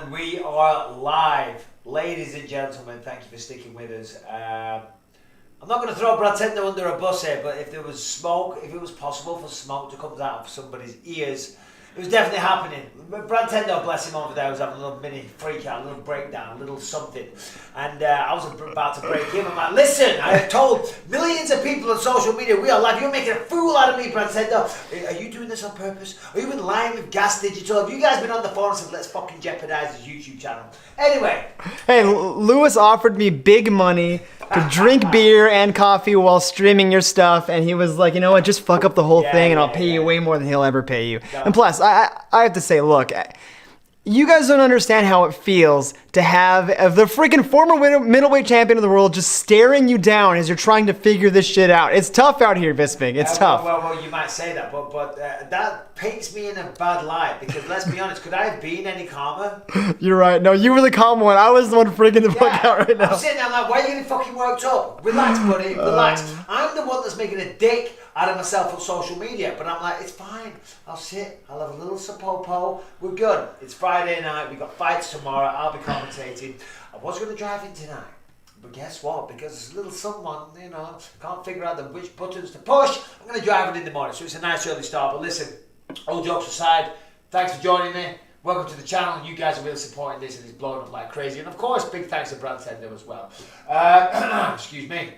And we are live. Ladies and gentlemen, thank you for sticking with us. I'm not going to throw Brad Tender under a bus here, but if there was smoke, if it was possible for smoke to come out of somebody's ears, it was definitely happening. Brad Tender, bless him over there, was having a little mini freak out, a little breakdown, a little something. And I was about to break him. I'm like, listen, I have told millions of people on social media, we are live. You're making a fool out of me, Brad Tender. Are you doing this on purpose? Are you in line with Gas Digital? Have you guys been on the phone and said, let's fucking jeopardize his YouTube channel? Anyway. Hey, Lewis offered me big money to drink beer and coffee while streaming your stuff, and he was like, you know what, just fuck up the whole thing and I'll pay you way more than he'll ever pay you. And plus, I have to say, look, you guys don't understand how it feels to have the freaking former middleweight champion of the world just staring you down as you're trying to figure this shit out. It's tough out here, Bisping. It's tough. Well, you might say that, but that paints me in a bad light because let's be honest, could I have been any calmer? You're right. No, you were the calm one. I was the one freaking the fuck out right now. I'm sitting there, I'm like, why are you getting fucking worked up? Relax, buddy, relax. I'm the one that's making a dick out of myself on social media, but I'm like, it's fine. I'll sit, I'll have a little sapopo, we're good. It's Friday night, we got fights tomorrow, I'll be commentating. I was going to drive in tonight, but guess what? Because there's a little someone, you know, can't figure out which buttons to push, I'm going to drive it in the morning, so it's a nice early start. But listen, all jokes aside, thanks for joining me. Welcome to the channel. You guys are really supporting this and it's blowing up like crazy. And of course, big thanks to Brad Tender as well. Excuse me.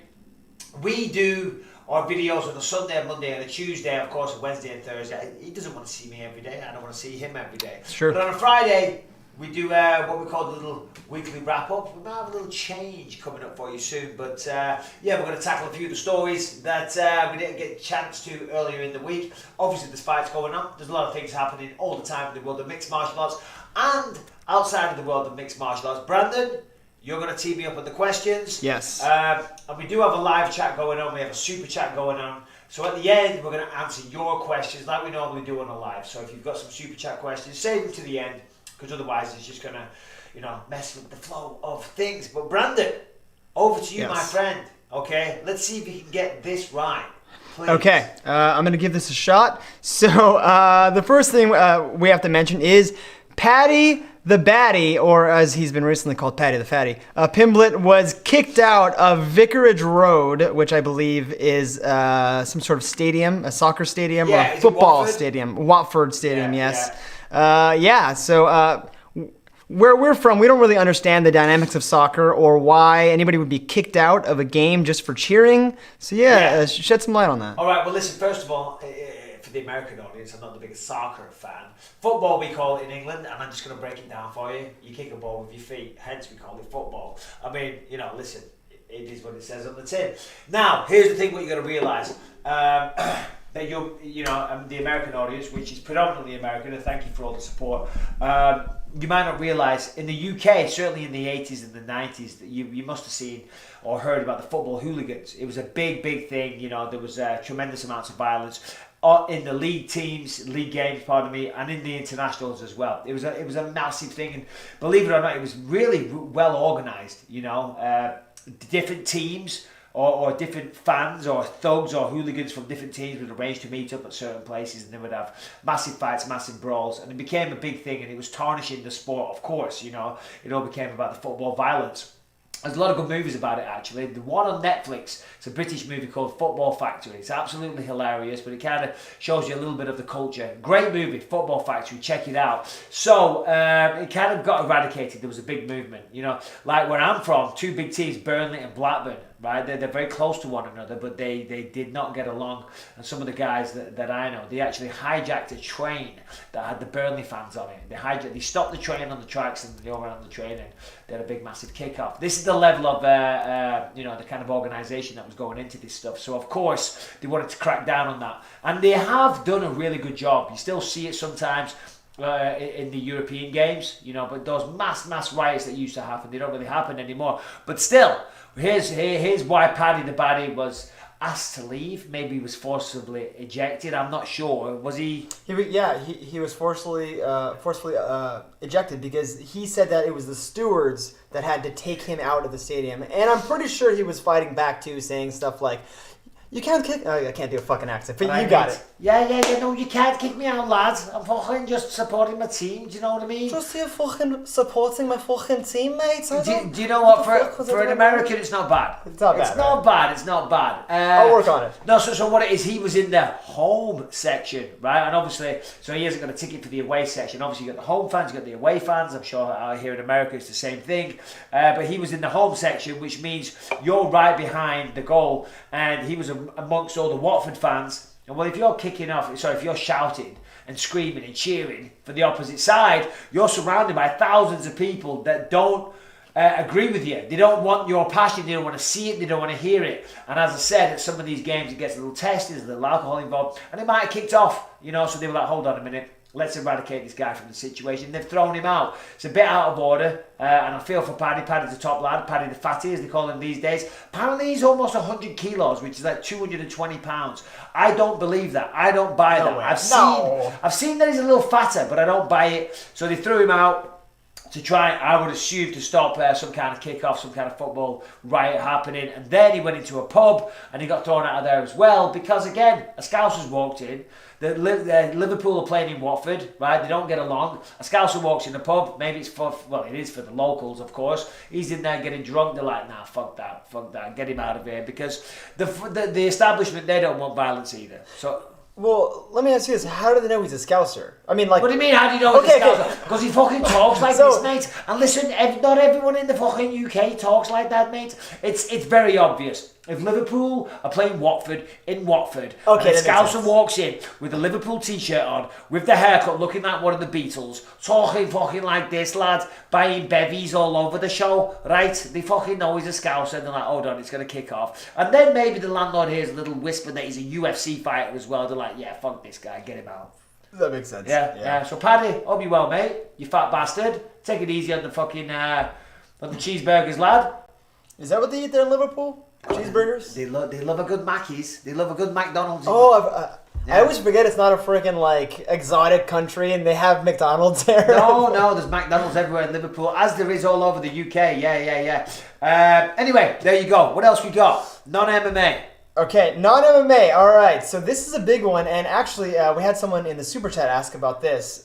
We do our videos on a Sunday, a Monday, and a Tuesday, of course, a Wednesday and Thursday. He doesn't want to see me every day. I don't want to see him every day. Sure. But on a Friday, we do what we call the little weekly wrap-up. We might have a little change coming up for you soon. But yeah, we're going to tackle a few of the stories that we didn't get a chance to earlier in the week. Obviously, there's fights going on. There's a lot of things happening all the time in the world of mixed martial arts and outside of the world of mixed martial arts. Brandon, you're going to tee me up with the questions. Yes. And we do have a live chat going on. We have a super chat going on. So at the end, we're going to answer your questions like we normally do on a live. So if you've got some super chat questions, save them to the end, because otherwise it's just going to, you know, mess with the flow of things. But Brandon, over to you, my friend. Okay, let's see if you can get this right. Please. Okay, I'm going to give this a shot. So the first thing we have to mention is Paddy the Baddy, or as he's been recently called, Paddy the Fatty, Pimblett was kicked out of Vicarage Road, which I believe is some sort of stadium, a soccer stadium or a football stadium. Watford Stadium, yes. So where we're from, we don't really understand the dynamics of soccer or why anybody would be kicked out of a game just for cheering. So shed some light on that. All right, well listen, first of all, for the American audience, I'm not the biggest soccer fan. Football we call it in England, and I'm just going to break it down for you. You kick a ball with your feet, hence we call it football. I mean, you know, listen, it is what it says on the tin. Now, here's the thing what you got to realise. That the American audience, which is predominantly American, and thank you for all the support, you might not realise, in the UK, certainly in the 80s and the 90s, that you must have seen or heard about the football hooligans. It was a big, big thing. You know, there was tremendous amounts of violence in the league games, and in the internationals as well. It was a massive thing, and believe it or not, it was really well organised. You know, different teams or different fans or thugs or hooligans from different teams would arrange to meet up at certain places, and they would have massive fights, massive brawls, and it became a big thing, and it was tarnishing the sport. Of course, you know, it all became about the football violence. There's a lot of good movies about it, actually. The one on Netflix, it's a British movie called Football Factory. It's absolutely hilarious, but it kind of shows you a little bit of the culture. Great movie, Football Factory, check it out. So, it kind of got eradicated. There was a big movement, you know. Like where I'm from, two big teams, Burnley and Blackburn, right? They're very close to one another, but they did not get along. And some of the guys that I know, they actually hijacked a train that had the Burnley fans on it. They stopped the train on the tracks and they overran the train, and they had a big massive kick-off. This is the level of the kind of organisation that was going into this stuff. So of course they wanted to crack down on that, and they have done a really good job. You still see it sometimes in the European games, you know, but those mass riots that used to happen, they don't really happen anymore. But still, here's why Paddy the Baddy was asked to leave. Maybe he was forcibly ejected. I'm not sure. Was he? He was forcefully ejected because he said that it was the stewards that had to take him out of the stadium. And I'm pretty sure he was fighting back too, saying stuff like, You can't kick. Oh, I can't do a fucking accent, but Right, you got mate. it. Yeah. No, you can't kick me out, lads. I'm fucking just supporting my team. Do you know what I mean? Just here fucking supporting my fucking teammates. Do you know what? For an American, it's not bad. It's not bad. It's not bad. I'll work on it. No, so what it is, he was in the home section, right? And obviously, so he hasn't got a ticket for the away section. Obviously, you've got the home fans, you've got the away fans. I'm sure out here in America it's the same thing. But he was in the home section, which means you're right behind the goal. And he was amongst all the Watford fans. And well, if you're shouting and screaming and cheering for the opposite side, you're surrounded by thousands of people that don't agree with you. They don't want your passion, they don't want to see it, they don't want to hear it. And as I said, at some of these games it gets a little testy, there's a little alcohol involved, and it might have kicked off, so they were like, hold on a minute, let's eradicate this guy from the situation. They've thrown him out. It's a bit out of order, and I feel for Paddy. Paddy's the top lad, Paddy the fatty as they call him these days. Apparently he's almost 100 kilos, which is like 220 pounds. I don't believe that. I don't buy that. I've seen that he's a little fatter, but I don't buy it. So they threw him out to try, I would assume, to stop some kind of kick-off, some kind of football riot happening. And then he went into a pub and he got thrown out of there as well because, again, a Scouser's walked in. Liverpool are playing in Watford, right? They don't get along. A Scouser walks in the pub. Maybe it is for the locals, of course. He's in there getting drunk. They're like, nah, fuck that, get him out of here, because the establishment, they don't want violence either. So. Well, let me ask you this: how do they know he's a Scouser? I mean, like, what do you mean? How do you know he's a Scouser? Because he fucking talks like this, mate. And listen, not everyone in the fucking UK talks like that, mate. It's very obvious. If Liverpool are playing Watford in Watford, and a Scouser walks in with a Liverpool t-shirt on, with the haircut looking like one of the Beatles, talking fucking like this, lad, buying bevies all over the show, right? They fucking know he's a Scouser, and they're like, hold on, it's going to kick off. And then maybe the landlord hears a little whisper that he's a UFC fighter as well. They're like, yeah, fuck this guy, get him out. That makes sense. Yeah. So Paddy, hope you well, mate. You fat bastard. Take it easy on the fucking on the cheeseburgers, lad. Is that what they eat there in Liverpool? Cheeseburgers? They love a good Mackey's. They love a good McDonald's. Oh, I always forget it's not a freaking like exotic country and they have McDonald's there. No, there's McDonald's everywhere in Liverpool, as there is all over the UK. Yeah. Anyway, there you go. What else we got? Non-MMA. Okay, non-MMA. All right, so this is a big one, and actually, we had someone in the super chat ask about this.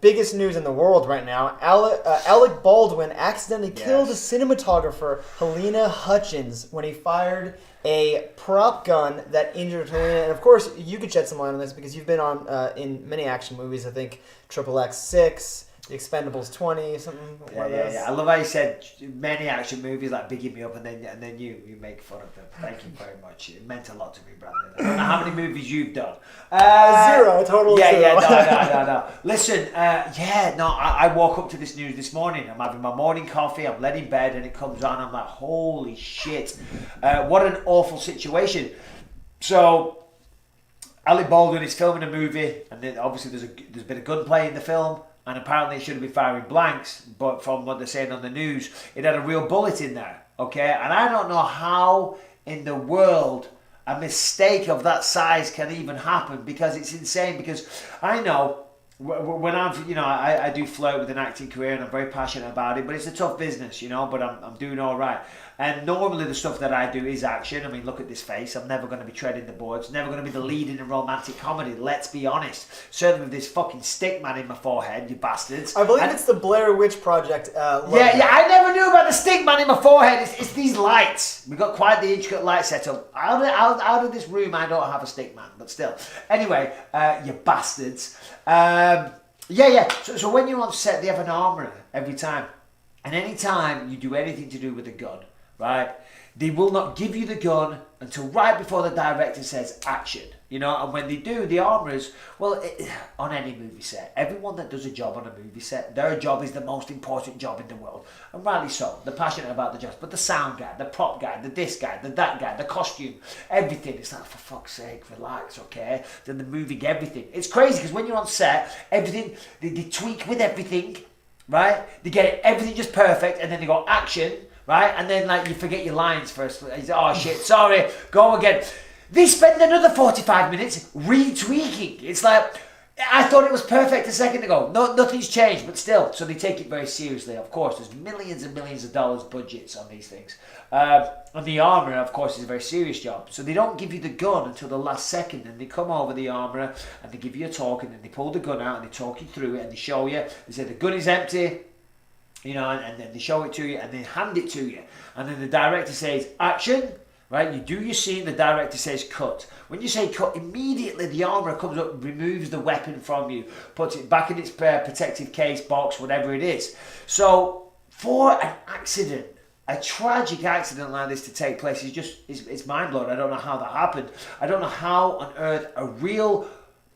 Biggest news in the world right now: Alec Baldwin accidentally killed a cinematographer, Helena Hutchins, when he fired a prop gun that injured Helena. And of course, you could shed some light on this because you've been on in many action movies. I think XXX6. The Expendables 20, something. Yeah. I love how you said many action movies, like bigging me up, and then you make fun of them. Thank you very much. It meant a lot to me, Brandon. I don't know how many movies you've done. Zero, total zero. No. Listen, I woke up to this news this morning. I'm having my morning coffee, I'm laying in bed, and it comes on. I'm like, holy shit. What an awful situation. So, Alec Baldwin is filming a movie, and then obviously there's been a gunplay in the film. And apparently it shouldn't be firing blanks, but from what they're saying on the news, it had a real bullet in there, okay? And I don't know how in the world a mistake of that size can even happen, because it's insane. Because I know when I do flirt with an acting career and I'm very passionate about it, but it's a tough business, but I'm doing all right. And normally the stuff that I do is action. I mean, look at this face. I'm never going to be treading the boards. Never going to be the lead in a romantic comedy. Let's be honest. Certainly with this fucking stick man in my forehead, you bastards. I believe it's the Blair Witch Project. I never knew about the stick man in my forehead. It's these lights. We've got quite the intricate light setup. Out of this room, I don't have a stick man, but still. Anyway, you bastards. So when you're on set, they have an armourer every time. And any time you do anything to do with a gun, right, they will not give you the gun until right before the director says action, and when they do, the armourers, on any movie set, everyone that does a job on a movie set, their job is the most important job in the world, and rightly so. They're passionate about the job, but the sound guy, the prop guy, the this guy, the that guy, the costume, everything, it's like, for fuck's sake, relax, okay? Then the moving, everything. It's crazy, because when you're on set, everything, they tweak with everything, right? They get everything just perfect, and then they go action, right? And then you forget your lines first. Oh shit, sorry, go again. They spend another 45 minutes retweaking. It's like, I thought it was perfect a second ago. No, nothing's changed, but still. So they take it very seriously. Of course, there's millions and millions of dollars budgets on these things. And the armourer, of course, is a very serious job. So they don't give you the gun until the last second. And they come over, the armourer, and they give you a talk, and then they pull the gun out, and they talk you through it, and they show you. They say the gun is empty, you know, and then they show it to you, and they hand it to you. And then the director says, action. Right, you do your scene, the director says cut. When you say cut, immediately the armourer comes up, removes the weapon from you, puts it back in its protective case, box, whatever it is. So, for an accident, a tragic accident like this to take place, it's mind-blowing. I don't know how that happened. I don't know how on earth a real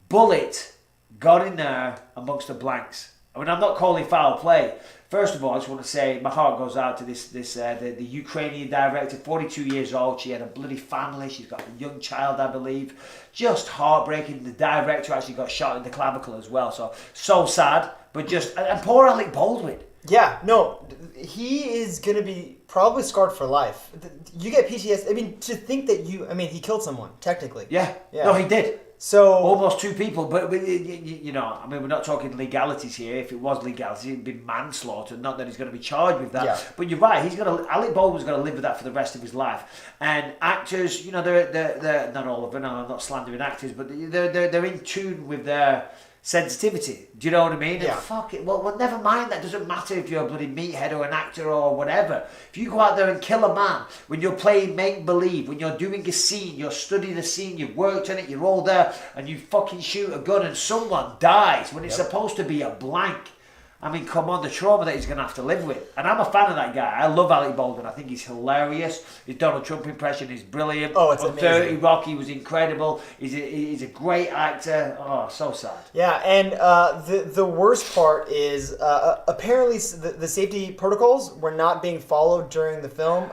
bullet got in there amongst the blanks. I mean, I'm not calling foul play. First of all, I just want to say my heart goes out to the Ukrainian director, 42 years old. She had a bloody family. She's got a young child, I believe. Just heartbreaking. The director actually got shot in the clavicle as well. So sad. But and poor Alec Baldwin. Yeah, no, he is going to be probably scarred for life. You get PTSD. I mean, to think that he killed someone, technically. Yeah. No, he did. So almost two people, but you know, I mean, we're not talking legalities here. If it was legality, it'd be manslaughter. Not that he's going to be charged with that. Yeah. But you're right. Alec Baldwin's going to live with that for the rest of his life. And actors, you know, they're not all of them. I'm not slandering actors, but they're in tune with their sensitivity. Do you know what I mean? Yeah. And fuck it. Well, never mind. That doesn't matter if you're a bloody meathead or an actor or whatever. If you go out there and kill a man, when you're playing make-believe, when you're doing a scene, you're studying a scene, you've worked on it, you're all there, and you fucking shoot a gun and someone dies when it's supposed to be a blank. I mean, come on, the trauma that he's going to have to live with. And I'm a fan of that guy. I love Alec Baldwin. I think he's hilarious. His Donald Trump impression is brilliant. Oh, it's amazing. 30 Rock, he was incredible. He's a great actor. Oh, so sad. Yeah, and the worst part is apparently the safety protocols were not being followed during the film.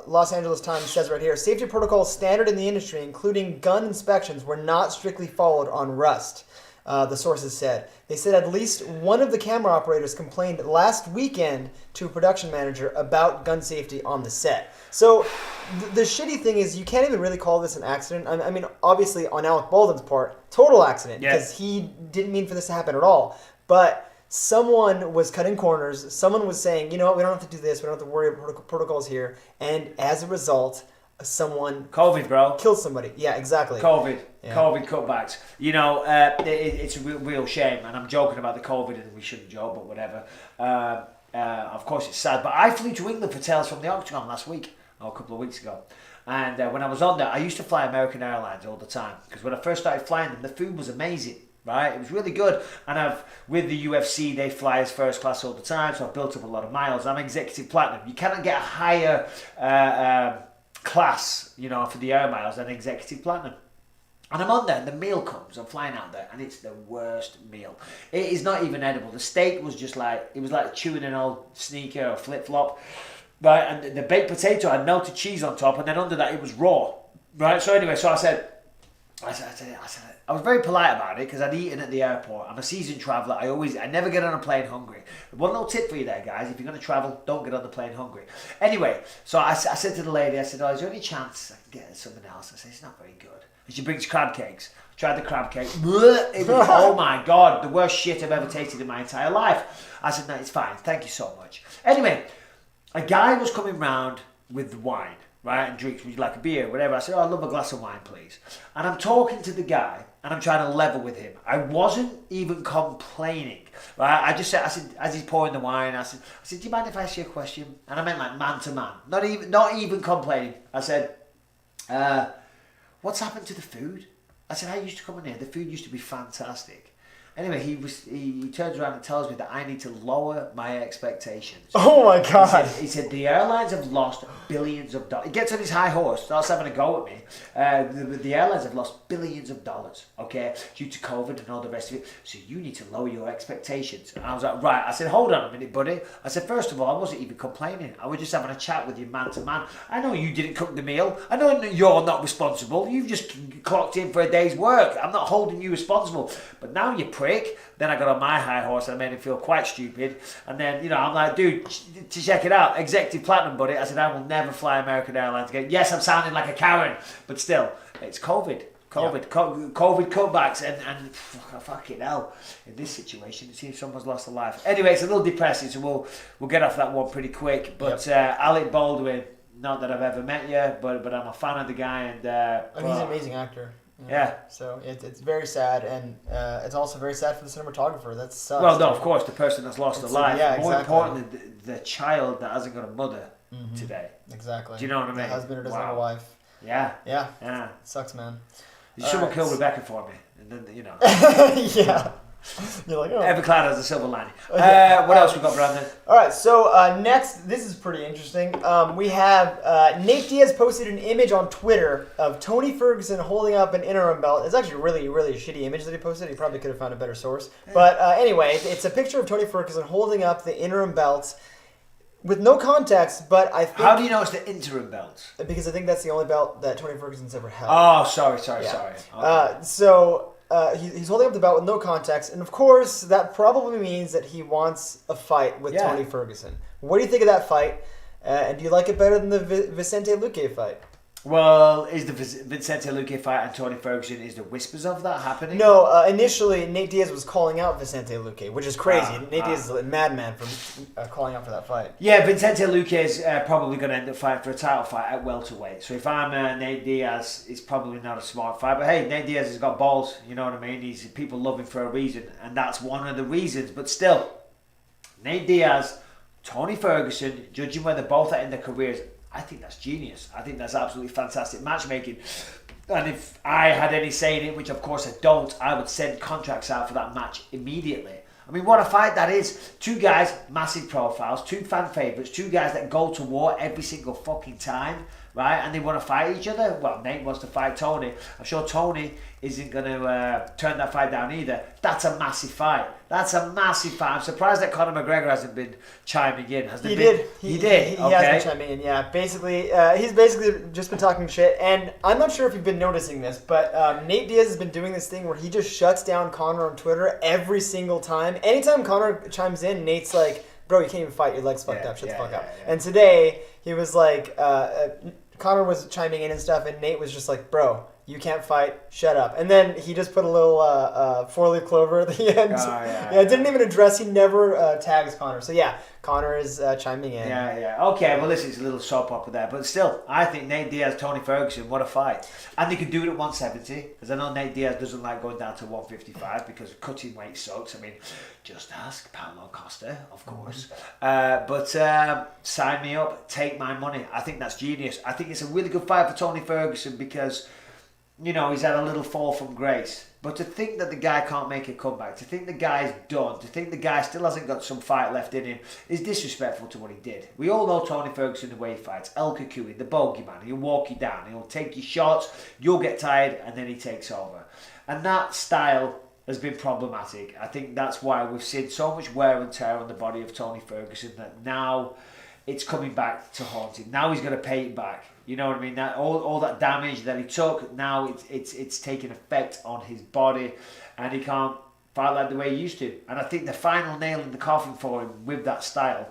Los Angeles Times says right here, safety protocols standard in the industry, including gun inspections, were not strictly followed on Rust. The sources said. They said at least one of the camera operators complained last weekend to a production manager about gun safety on the set. So the shitty thing is you can't even really call this an accident. I mean, obviously on Alec Baldwin's part, total accident because he didn't mean for this to happen at all. But someone was cutting corners. Someone was saying, you know what, we don't have to do this. We don't have to worry about protocols here. And as a result, someone COVID, bro. killed somebody. Yeah, exactly. COVID cutbacks. You know, it's a real shame, and I'm joking about the COVID, and we shouldn't joke, but whatever. Of course, it's sad. But I flew to England for Tales from the Octagon last week, or a couple of weeks ago. And when I was on there, I used to fly American Airlines all the time because when I first started flying them, the food was amazing. Right, it was really good, and with the UFC they fly as first class all the time, so I've built up a lot of miles. I'm executive platinum. You cannot get a higher class, you know, for the air miles than executive platinum. And I'm on there, and the meal comes. I'm flying out there, and it's the worst meal. It is not even edible. The steak was just like, it was like chewing an old sneaker or flip flop, right? And the baked potato had melted cheese on top, and then under that it was raw, right? So anyway, so I said, I was very polite about it because I'd eaten at the airport. I'm a seasoned traveller. I never get on a plane hungry. One little tip for you there, guys. If you're going to travel, don't get on the plane hungry. Anyway, so I said to the lady, I said, oh, is there any chance I can get something else? I said, it's not very good. And she brings crab cakes. I tried the crab cake. It was, oh my God, the worst shit I've ever tasted in my entire life. I said, no, it's fine. Thank you so much. Anyway, a guy was coming round with wine, right, and drinks. Would you like a beer, whatever? I said, oh, I'd love a glass of wine, please. And I'm talking to the guy, and I'm trying to level with him. I wasn't even complaining, right? I said, as he's pouring the wine, I said, do you mind if I ask you a question? And I meant like man to man, not even complaining. I said, what's happened to the food? I said, I used to come in here. The food used to be fantastic. Anyway, he turns around and tells me that I need to lower my expectations. Oh my God. He said the airlines have lost billions of dollars. He gets on his high horse, starts having a go at me. The airlines have lost billions of dollars, okay, due to COVID and all the rest of it. So you need to lower your expectations. And I was like, right. I said, hold on a minute, buddy. I said, first of all, I wasn't even complaining. I was just having a chat with you man to man. I know you didn't cook the meal. I know you're not responsible. You've just clocked in for a day's work. I'm not holding you responsible. But now you're prick. Then I got on my high horse and I made him feel quite stupid. And then, you know, I'm like, dude, to check it out, executive platinum, buddy. I said, I will never fly American Airlines again. Yes, I'm sounding like a Karen, but still, it's COVID. COVID cutbacks, and fucking hell, in this situation, it seems someone's lost a life. Anyway, it's a little depressing, so we'll get off that one pretty quick. But Alec Baldwin, not that I've ever met you, but I'm a fan of the guy, and he's an amazing actor. Yeah. So it's very sad, and it's also very sad for the cinematographer. That sucks. Well, no, of course, the person that's lost a life. Yeah, More exactly. importantly, the child that hasn't got a mother today. Exactly. Do you know what I mean? The husband or doesn't have a wife. Yeah. Yeah. Yeah. It sucks, man. Someone killed Rebecca for me, and then you know. Yeah. You're like, oh. Every cloud has a silver lining. What else we got, Brandon? All right, so next, this is pretty interesting. We have Nate Diaz posted an image on Twitter of Tony Ferguson holding up an interim belt. It's actually really, really a shitty image that he posted. He probably could have found a better source. But anyway, it's a picture of Tony Ferguson holding up the interim belt with no context, but I think... How do you know it's the interim belt? Because I think that's the only belt that Tony Ferguson's ever held. Oh, sorry. Yeah. Okay. He's holding up the belt with no context, and of course, that probably means that he wants a fight with Tony Ferguson. What do you think of that fight? And do you like it better than the Vicente Luque fight? Well, is the Vicente Luque fight and Tony Ferguson, is the whispers of that happening? No, initially Nate Diaz was calling out Vicente Luque, which is crazy. Nate Diaz is a madman for calling out for that fight. Yeah, Vicente Luque is probably going to end up fighting for a title fight at welterweight. So if I'm Nate Diaz, it's probably not a smart fight. But hey, Nate Diaz has got balls, you know what I mean? People love him for a reason, and that's one of the reasons. But still, Nate Diaz, Tony Ferguson, judging where they're both at in their careers, I think that's genius. I think that's absolutely fantastic matchmaking. And if I had any say in it, which of course I don't, I would send contracts out for that match immediately. I mean, what a fight that is. Two guys, massive profiles, two fan favourites, two guys that go to war every single fucking time, right? And they want to fight each other. Well, Nate wants to fight Tony. I'm sure Tony isn't going to turn that fight down either. That's a massive fight. That's a massive fight. I'm surprised that Conor McGregor hasn't been chiming in. He did. He did. He has been chiming in, yeah. Basically, he's basically just been talking shit. And I'm not sure if you've been noticing this, but Nate Diaz has been doing this thing where he just shuts down Conor on Twitter every single time. Anytime Conor chimes in, Nate's like, bro, you can't even fight. Your leg's fucked up. Shut the fuck up. Yeah. And today, he was like, Conor was chiming in and stuff, and Nate was just like, bro, you can't fight, shut up. And then he just put a little four-leaf clover at the end. Didn't even address, he never tags Conor. So yeah, Conor is chiming in. Yeah. Okay, well listen, it's a little soap opera there. But still, I think Nate Diaz, Tony Ferguson, what a fight. And they could do it at 170, because I know Nate Diaz doesn't like going down to 155, because cutting weight sucks. I mean, just ask Paulo Costa, of course. But sign me up, take my money. I think that's genius. I think it's a really good fight for Tony Ferguson, because you know, he's had a little fall from grace. But to think that the guy can't make a comeback, to think the guy's done, to think the guy still hasn't got some fight left in him, is disrespectful to what he did. We all know Tony Ferguson, the way he fights. El Kukui, the bogeyman. He'll walk you down. He'll take your shots. You'll get tired, and then he takes over. And that style has been problematic. I think that's why we've seen so much wear and tear on the body of Tony Ferguson that now it's coming back to haunt him. Now he's going to pay it back. You know what I mean? That all that damage that he took, now it's taking effect on his body, and he can't fight like the way he used to. And I think the final nail in the coffin for him with that style,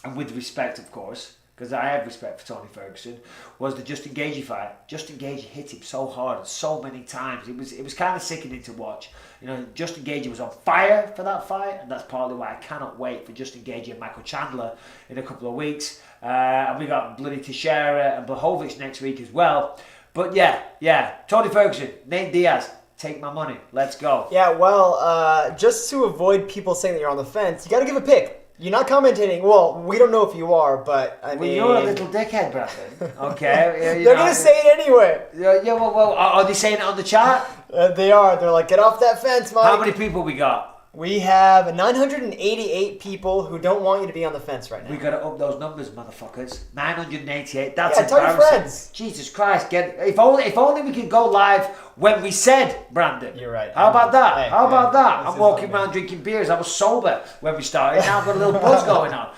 and with respect, of course, because I have respect for Tony Ferguson, was the Justin Gaethje fight. Justin Gaethje hit him so hard, so many times. It was kind of sickening to watch. You know, Justin Gaethje was on fire for that fight, and that's partly why I cannot wait for Justin Gaethje and Michael Chandler in a couple of weeks. And we got bloody Teixeira and Blachowicz next week as well. But yeah, Tony Ferguson, Nate Diaz, take my money. Let's go. Yeah, well, just to avoid people saying that you're on the fence, you got to give a pick. You're not commentating. Well, we don't know if you are, but I mean... You're a little dickhead, Brandon. Okay. They're going to say it anyway. Yeah, well, are they saying it on the chat? They are. They're like, get off that fence, Mike. How many people we got? We have 988 people who don't want you to be on the fence right now. We got to up those numbers, motherfuckers. 988. That's tell your friends. Jesus Christ! If only we could go live when we said, Brandon. You're right. How about that? Hey, How about that? I'm walking around around drinking beers. I was sober when we started. Now I've got a little buzz going on.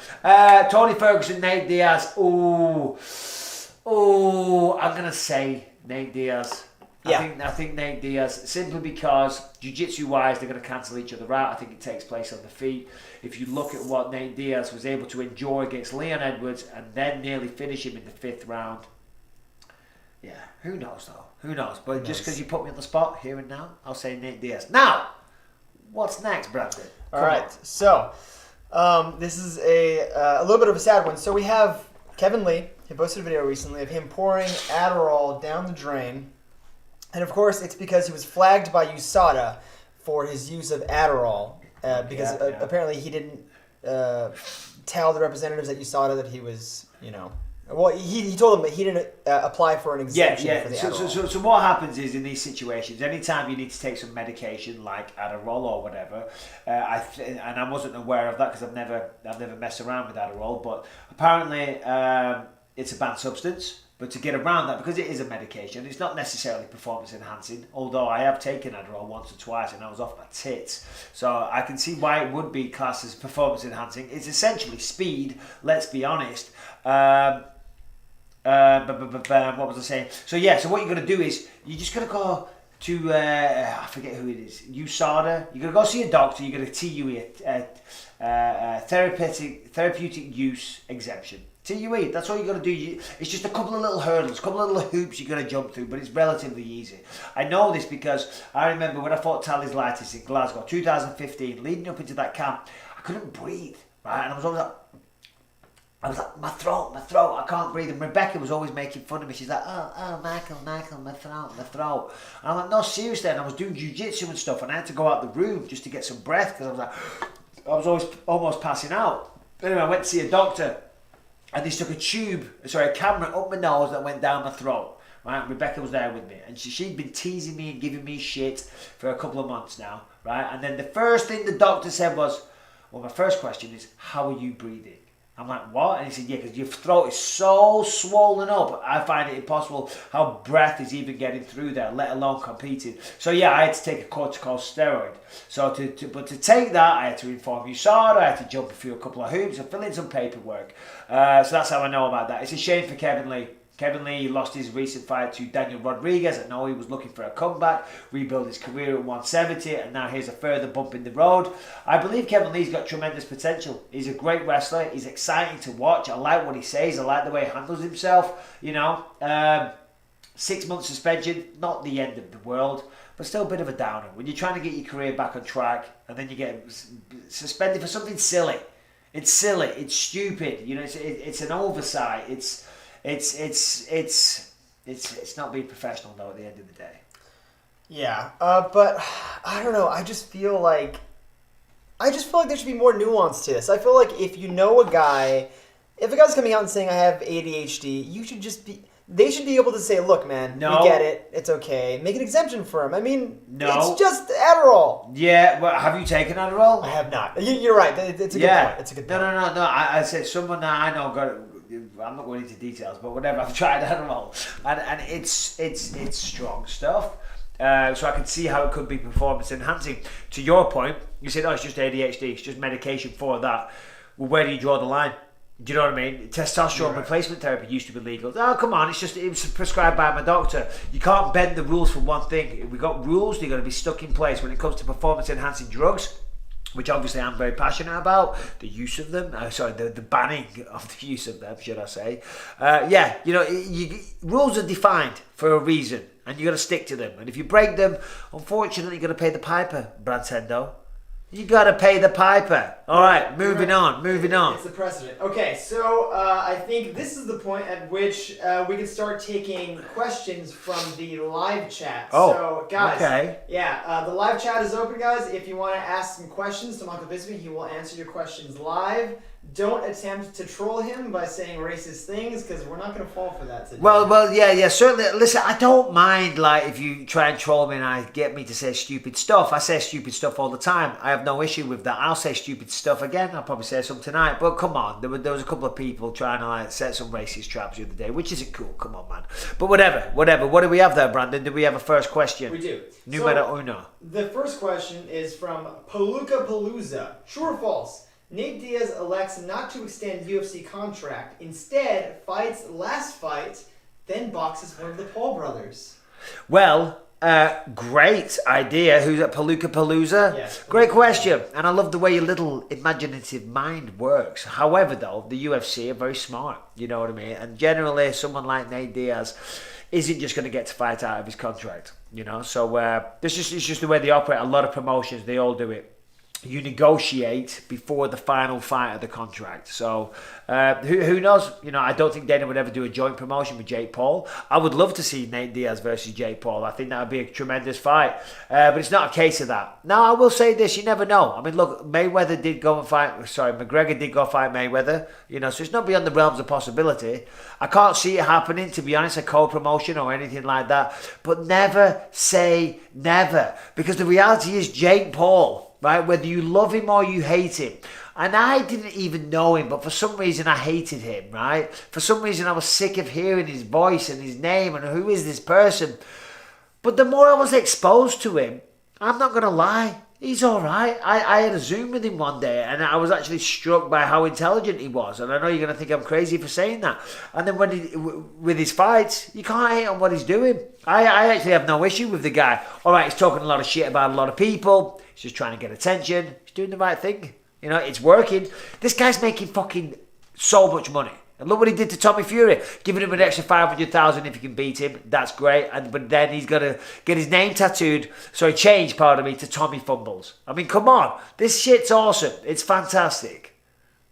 Tony Ferguson, Nate Diaz. Ooh, I'm gonna say Nate Diaz. Yeah. I think Nate Diaz, simply because jiu-jitsu wise they're going to cancel each other out. I think it takes place on the feet. If you look at what Nate Diaz was able to enjoy against Leon Edwards and then nearly finish him in the 5th round, Yeah, who knows though? Who knows? But just because you put me on the spot here and now, I'll say Nate Diaz. Now, what's next, Brandon? All right, so this is a little bit of a sad one. So we have Kevin Lee. He posted a video recently of him pouring Adderall down the drain. And of course, it's because he was flagged by USADA for his use of Adderall because apparently he didn't tell the representatives at USADA that he was, well, he told them that he didn't apply for an exemption for the Adderall. So what happens is in these situations, anytime you need to take some medication like Adderall or whatever, and I wasn't aware of that because I've never messed around with Adderall, but apparently it's a banned substance. But to get around that, because it is a medication, it's not necessarily performance enhancing, although I have taken Adderall once or twice and I was off my tits. So I can see why it would be classed as performance enhancing. It's essentially speed, let's be honest. What was I saying? So so what you're going to do is, you're just going to go to, I forget who it is, USADA. You're going to go see a doctor, you're going to TUE, therapeutic use exemption. TUE, that's all you got to do. It's just a couple of little hurdles, a couple of little hoops you got to jump through, but it's relatively easy. I know this because I remember when I fought Tally's Lightis in Glasgow, 2015, leading up into that camp, I couldn't breathe, right? And I was like, my throat, I can't breathe. And Rebecca was always making fun of me. She's like, oh, Michael, my throat. And I'm like, no, seriously. And I was doing jiu-jitsu and stuff, and I had to go out the room just to get some breath because I was always almost passing out. Anyway, I went to see a doctor. And they stuck a camera up my nose that went down my throat. Right, Rebecca was there with me, and she'd been teasing me and giving me shit for a couple of months now. Right, and then the first thing the doctor said was, "Well, my first question is, how are you breathing?" I'm like, "What?" And he said, "Yeah, because your throat is so swollen up. I find it impossible how breath is even getting through there, let alone competing." So yeah, I had to take a corticosteroid. So to take that, I had to inform USADA. I had to jump through a couple of hoops and fill in some paperwork. So that's how I know about that. It's a shame for Kevin Lee. Kevin Lee lost his recent fight to Daniel Rodriguez. I know he was looking for a comeback, rebuild his career at 170, and now here's a further bump in the road. I believe Kevin Lee's got tremendous potential. He's a great wrestler. He's exciting to watch. I like what he says. I like the way he handles himself. 6 months suspension, not the end of the world, but still a bit of a downer. When you're trying to get your career back on track, and then you get suspended for something silly. It's silly. It's stupid. It's an oversight. It's not being professional though at the end of the day. Yeah, but I don't know. I just feel like there should be more nuance to this. I feel like if a guy's coming out and saying I have ADHD, they should be able to say, look, man, we get it. It's okay. Make an exemption for him. I mean, it's just Adderall. Yeah, well, have you taken Adderall? I have not. You're right. It's a good point. It's a good point. No. I said someone that I know got it. I'm not going into details, but whatever. I've tried Adderall, and it's strong stuff. So I can see how it could be performance enhancing. To your point, you said, it's just ADHD. It's just medication for that. Well, where do you draw the line? Do you know what I mean? Testosterone replacement therapy used to be legal. Oh, come on, it was prescribed by my doctor. You can't bend the rules for one thing. If we've got rules, they're going to be stuck in place when it comes to performance enhancing drugs, which obviously I'm very passionate about, the use of them, the banning of the use of them, should I say. Rules are defined for a reason, and you got to stick to them. And if you break them, unfortunately, you're going to pay the piper, Brantendo. You got to pay the piper. All right, moving on. It's the precedent. Okay, so I think this is the point at which we can start taking questions from the live chat. Oh, so, guys, okay. Yeah, the live chat is open, guys. If you want to ask some questions to Michael Bisping, he will answer your questions live. Don't attempt to troll him by saying racist things, because we're not going to fall for that today. Well, yeah, certainly. Listen, I don't mind if you try and troll me and get me to say stupid stuff. I say stupid stuff all the time. I have no issue with that. I'll say stupid stuff again. I'll probably say some tonight. But come on, there was a couple of people trying to set some racist traps the other day, which isn't cool. Come on, man. But whatever. What do we have there, Brandon? Do we have a first question? We do. Numero uno. The first question is from Palooka Palooza. True or false? Nate Diaz elects not to extend UFC contract. Instead, fights last fight, then boxes one of the Paul brothers. Well, great idea. Who's at Palooka Palooza? Yes. Great question. And I love the way your little imaginative mind works. However, though, the UFC are very smart. You know what I mean? And generally, someone like Nate Diaz isn't just going to get to fight out of his contract. You know, so it's just the way they operate. A lot of promotions, they all do it. You negotiate before the final fight of the contract. So who knows? You know, I don't think Dana would ever do a joint promotion with Jake Paul. I would love to see Nate Diaz versus Jake Paul. I think that would be a tremendous fight. But it's not a case of that. Now, I will say this, you never know. I mean, look, McGregor did go fight Mayweather. You know, so it's not beyond the realms of possibility. I can't see it happening, to be honest, a co-promotion or anything like that. But never say never. Because the reality is Jake Paul, right? Whether you love him or you hate him. And I didn't even know him, but for some reason I hated him, right? For some reason I was sick of hearing his voice and his name and who is this person. But the more I was exposed to him, I'm not going to lie, he's all right. I had a Zoom with him one day and I was actually struck by how intelligent he was. And I know you're going to think I'm crazy for saying that. And then with his fights, you can't hate on what he's doing. I actually have no issue with the guy. All right, he's talking a lot of shit about a lot of people. He's just trying to get attention. He's doing the right thing. You know, it's working. This guy's making fucking so much money. And look what he did to Tommy Fury. Giving him an extra 500,000 if you can beat him. That's great. But then he's got to get his name tattooed. Changed, pardon me, to Tommy Fumbles. I mean, come on. This shit's awesome. It's fantastic.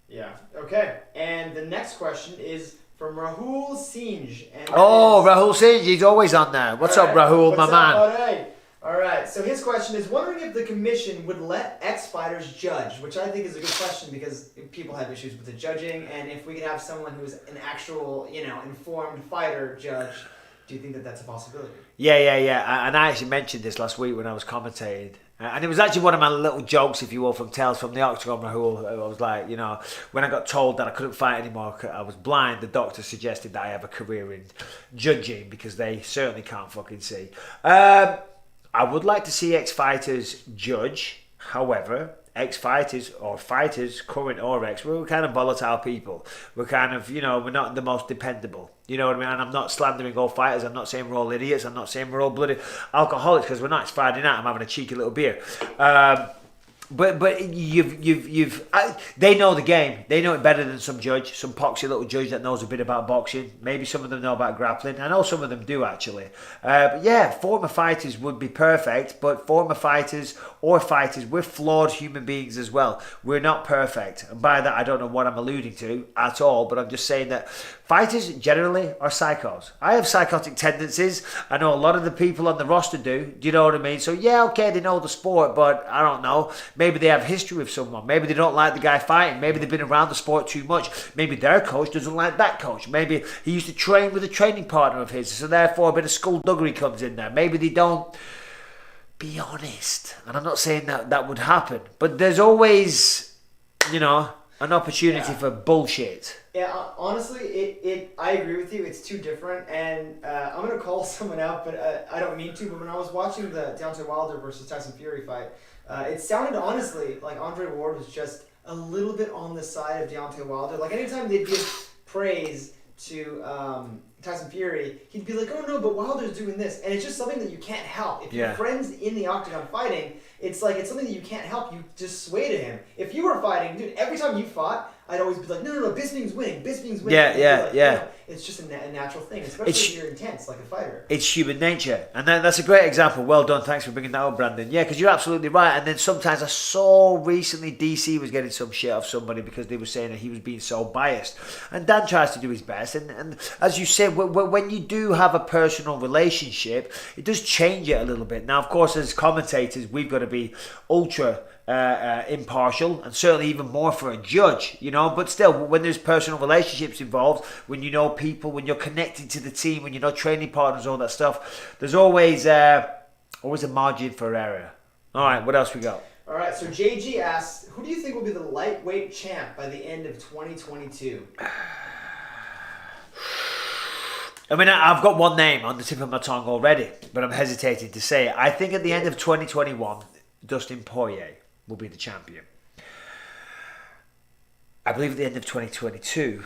Yeah. Okay. And the next question is from Rahul Sinj. Rahul Sinj. He's always on there. What's up, Rahul, my man? All right, so his question is, wondering if the commission would let ex-fighters judge, which I think is a good question because people have issues with the judging, and if we could have someone who's an actual, informed fighter judge, do you think that that's a possibility? Yeah. And I actually mentioned this last week when I was commentating. And it was actually one of my little jokes, if you will, from Tales from the Octagon, Rahul. I was like, when I got told that I couldn't fight anymore, I was blind, the doctor suggested that I have a career in judging because they certainly can't fucking see. I would like to see ex-fighters judge. However, ex-fighters or fighters, current or ex, we're kind of volatile people. We're kind of, we're not the most dependable. You know what I mean? And I'm not slandering all fighters. I'm not saying we're all idiots. I'm not saying we're all bloody alcoholics because we're not. It's Friday night. I'm having a cheeky little beer. But they know the game. They know it better than some judge, some poxy little judge that knows a bit about boxing. Maybe some of them know about grappling. I know some of them do actually. But yeah, former fighters would be perfect. But former fighters or fighters, we're flawed human beings as well. We're not perfect. And by that, I don't know what I'm alluding to at all. But I'm just saying that fighters generally are psychos. I have psychotic tendencies. I know a lot of the people on the roster do. Do you know what I mean? So yeah, okay, they know the sport, but I don't know. Maybe they have history with someone. Maybe they don't like the guy fighting. Maybe they've been around the sport too much. Maybe their coach doesn't like that coach. Maybe he used to train with a training partner of his, so therefore a bit of skullduggery comes in there. Maybe they don't. Be honest. And I'm not saying that would happen, but there's always, an opportunity for bullshit. Yeah, honestly, I agree with you. It's too different, and I'm gonna call someone out, but I don't mean to. But when I was watching the Deontay Wilder versus Tyson Fury fight, it sounded honestly like Andre Ward was just a little bit on the side of Deontay Wilder. Like anytime they'd give praise to Tyson Fury, he'd be like, "Oh no, but Wilder's doing this," and it's just something that you can't help. If you're friends in the octagon fighting, it's something that you can't help. You just sway to him. If you were fighting, dude, every time you fought, I'd always be like, no, Bisping's winning. Yeah. It's just a natural thing, especially if you're intense, like a fighter. It's human nature. And that's a great example. Well done. Thanks for bringing that up, Brandon. Yeah, because you're absolutely right. And then sometimes I saw recently DC was getting some shit off somebody because they were saying that he was being so biased. And Dan tries to do his best. And as you said, when you do have a personal relationship, it does change it a little bit. Now, of course, as commentators, we've got to be ultra impartial, and certainly even more for a judge, but still, when there's personal relationships involved, when you know people, when you're connected to the team, when you know training partners, all that stuff, there's always a margin for error. All right, what else we got? All right, so JG asks, who do you think will be the lightweight champ by the end of 2022? I mean, I've got one name on the tip of my tongue already, but I'm hesitating to say it. I think at the end of 2021, Dustin Poirier will be the champion. I believe at the end of 2022,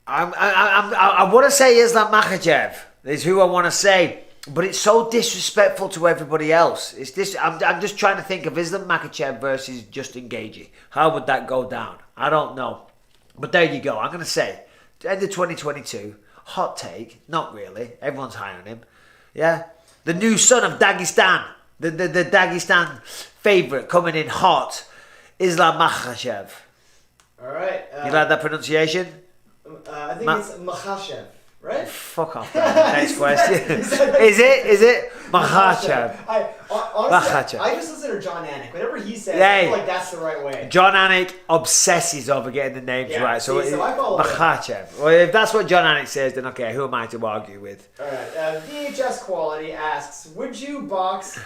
I want to say Islam Makhachev is who I want to say, but it's so disrespectful to everybody else. I'm just trying to think of Islam Makhachev versus Justin Gaethje. How would that go down? I don't know, but there you go. I'm going to say end of 2022. Hot take, not really. Everyone's high on him. Yeah, the new son of Dagestan, the Dagestan favourite coming in hot, Islam Makhachev. All right. You like that pronunciation? I think it's Makhachev, right? Fuck off. Next question. Is it Makhachev? Honestly, I just listen to John Anik. Whatever he says, I feel like that's the right way. John Anik obsesses over getting the names right. So I follow Makhachev. Well, if that's what John Anik says, then okay, who am I to argue with? All right. VHS Quality asks, would you box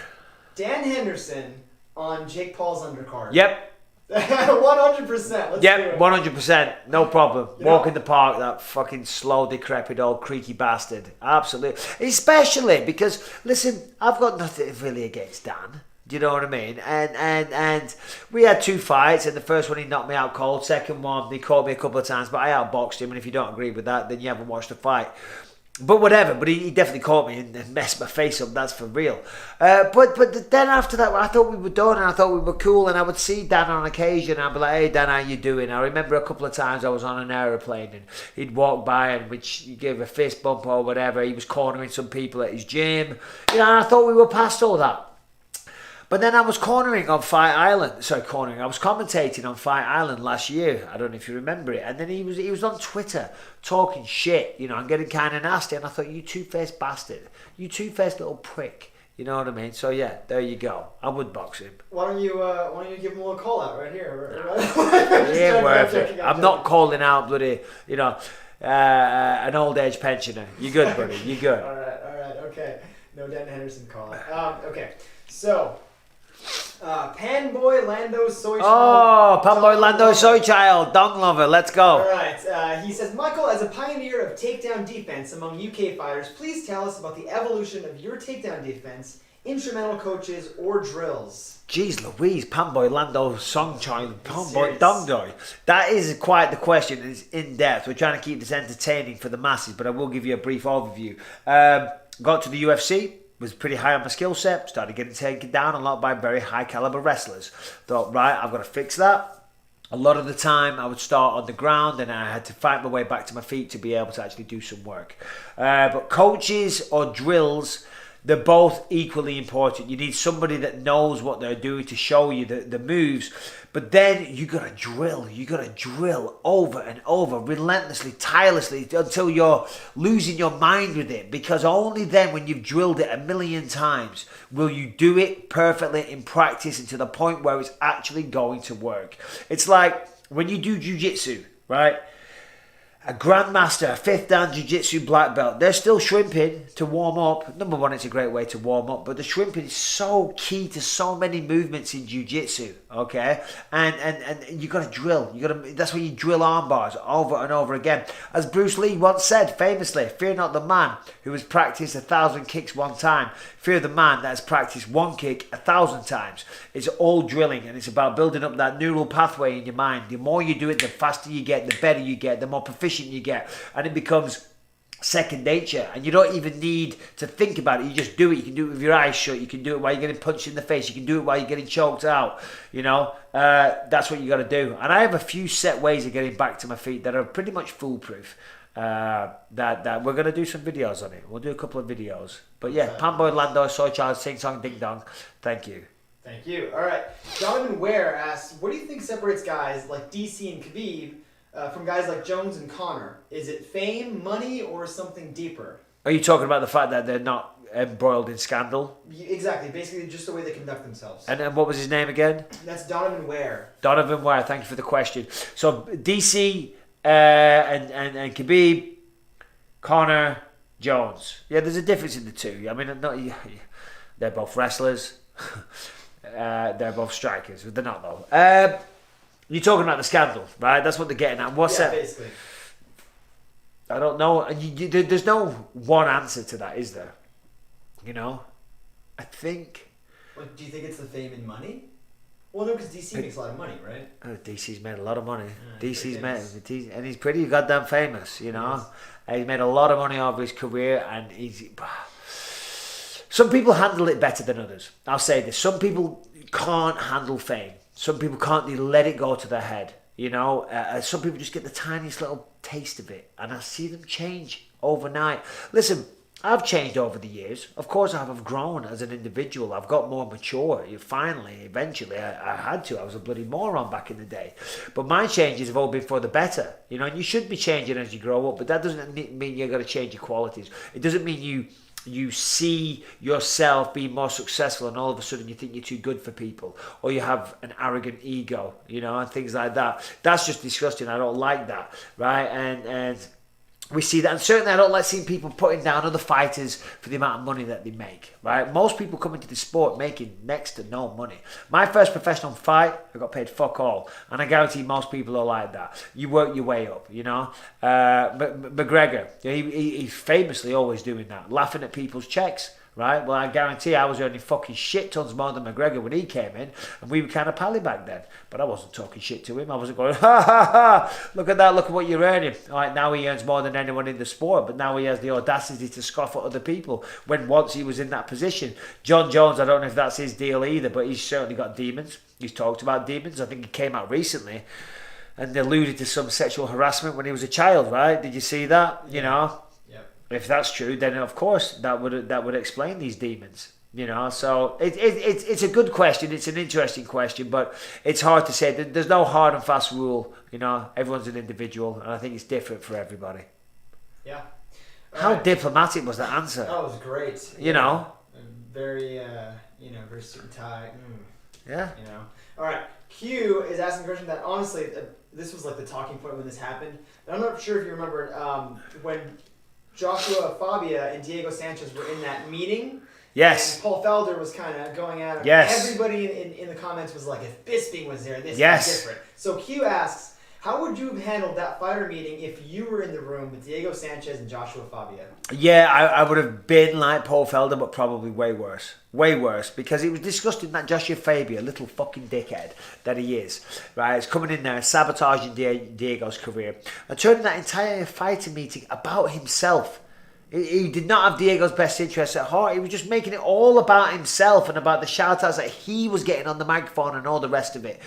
Dan Henderson on Jake Paul's undercard? Yep. 100%. Let's do it. 100%. No problem. Walk in the park, that fucking slow, decrepit old creaky bastard. Absolutely. Especially because, listen, I've got nothing really against Dan. Do you know what I mean? And we had 2 fights, and the first one he knocked me out cold. Second one, he caught me a couple of times, but I outboxed him, and if you don't agree with that, then you haven't watched the fight. But whatever, but he definitely caught me and messed my face up, that's for real. But then after that, I thought we were done and I thought we were cool, and I would see Dan on occasion and I'd be like, hey Dan, how you doing? I remember a couple of times I was on an aeroplane and he'd walk by and he gave a fist bump or whatever, he was cornering some people at his gym, and I thought we were past all that. But then I was cornering on Fight Island. I was commentating on Fight Island last year. I don't know if you remember it. And then he was on Twitter talking shit, and getting kind of nasty. And I thought, you two-faced bastard. You two-faced little prick. You know what I mean? So yeah, there you go. I would box him. Why don't you give him a little call out right here? He ain't worth it. I'm not calling out bloody, an old age pensioner. You good, buddy? You good? All right. Okay. No Dan Henderson call. Okay. So. Panboy Lando Soy Child. Oh, Panboy Lando Soy Child, dong lover, let's go. Alright, he says, Michael, as a pioneer of takedown defense among UK fighters, please tell us about the evolution of your takedown defense, instrumental coaches, or drills. Jeez Louise, Panboy Lando Song Child, Panboy Dongdoy. That is quite the question. It's in depth. We're trying to keep this entertaining for the masses, but I will give you a brief overview. Got to the UFC. Was pretty high on my skill set, started getting taken down a lot by very high caliber wrestlers. Thought, right, I've got to fix that. A lot of the time I would start on the ground and I had to fight my way back to my feet to be able to actually do some work. But coaches or drills, they're both equally important. You need somebody that knows what they're doing to show you the moves. But then you got to drill. You got to drill over and over, relentlessly, tirelessly, until you're losing your mind with it. Because only then, when you've drilled it 1,000,000 times, will you do it perfectly in practice and to the point where it's actually going to work. It's like when you do jiu-jitsu, right? A grandmaster, a 5th dan jiu-jitsu black belt, they're still shrimping to warm up. Number one, it's a great way to warm up, but the shrimping is so key to so many movements in jiu-jitsu, okay? And you got to drill. That's why you drill arm bars over and over again. As Bruce Lee once said famously, fear not the man who has practiced 1,000 kicks one time. Fear the man that has practiced one kick 1,000 times. It's all drilling, and it's about building up that neural pathway in your mind. The more you do it, the faster you get, the better you get, the more proficient you get, and it becomes second nature, and you don't even need to think about it. You just do it. You can do it with your eyes shut. You can do it while you're getting punched in the face. You can do it while you're getting choked out. That's what you got to do. And I have a few set ways of getting back to my feet that are pretty much foolproof. That we're gonna do some videos on it. We'll do a couple of videos. But yeah, Panboy Lando Soy Child Sing Song Ding Dong. Thank you. All right, Donovan Ware asks, what do you think separates guys like DC and Khabib from guys like Jones and Conor? Is it fame, money, or something deeper? Are you talking about the fact that they're not embroiled in scandal? Exactly. Basically, just the way they conduct themselves. And what was his name again? That's Donovan Ware. Donovan Ware. Thank you for the question. So DC and Khabib, Conor, Jones. Yeah, there's a difference in the two. I mean, they're both wrestlers. They're both strikers. They're not though. You're talking about the scandal, right? That's what they're getting at. What's that? Basically. I don't know. There's no one answer to that, is there? I think. What, do you think it's the fame and money? Well, no, because DC makes a lot of money, right? Oh, DC's made a lot of money. And he's pretty goddamn famous, He's made a lot of money over his career, and some people handle it better than others. I'll say this. Some people can't handle fame. Some people can't let it go to their head. You know, some people just get the tiniest little taste of it, and I see them change overnight. Listen, I've changed over the years. Of course, I've grown as an individual. I've got more mature. Eventually, I had to. I was a bloody moron back in the day. But my changes have all been for the better. You know, and you should be changing as you grow up. But that doesn't mean you've got to change your qualities. It doesn't mean you see yourself being more successful and all of a sudden you think you're too good for people, or you have an arrogant ego, you know, and things like that. That's just disgusting. I don't like that, right? And we see that, and certainly I don't like seeing people putting down other fighters for the amount of money that they make, right? Most people come into the sport making next to no money. My first professional fight, I got paid fuck all, and I guarantee most people are like that. You work your way up, you know. McGregor, he's famously always doing that, laughing at people's checks. Right, well, I guarantee I was earning fucking shit tons more than McGregor when he came in, and we were kind of pally back then. But I wasn't talking shit to him. I wasn't going, ha ha ha, look at that, look at what you're earning. All right, now he earns more than anyone in the sport, but now he has the audacity to scoff at other people when once he was in that position. John Jones, I don't know if that's his deal either, but he's certainly got demons. He's talked about demons. I think he came out recently and alluded to some sexual harassment when he was a child, right? Did you see that? You know? If that's true, then of course that would explain these demons, you know. So it's a good question. It's an interesting question, but it's hard to say. There's no hard and fast rule, you know. Everyone's an individual, and I think it's different for everybody. Yeah. How diplomatic was that answer? That was great. You know. Very, very suit and tie. Yeah. You know. All right. Q is asking a question that honestly, this was like the talking point when this happened. And I'm not sure if you remember when Joshua Fabia and Diego Sanchez were in that meeting. Yes. And Paul Felder was kind of going at him. Yes. Everybody in the comments was like, if Bisping was there, this yes. is different. So Q asks, how would you have handled that fighter meeting if you were in the room with Diego Sanchez and Joshua Fabia? Yeah, I would have been like Paul Felder, but probably way worse. Way worse, because it was disgusting that Joshua Fabia, little fucking dickhead that he is, right, is coming in there and sabotaging Diego's career and turning that entire fighting meeting about himself. He did not have Diego's best interests at heart. He was just making it all about himself and about the shout-outs that he was getting on the microphone and all the rest of it.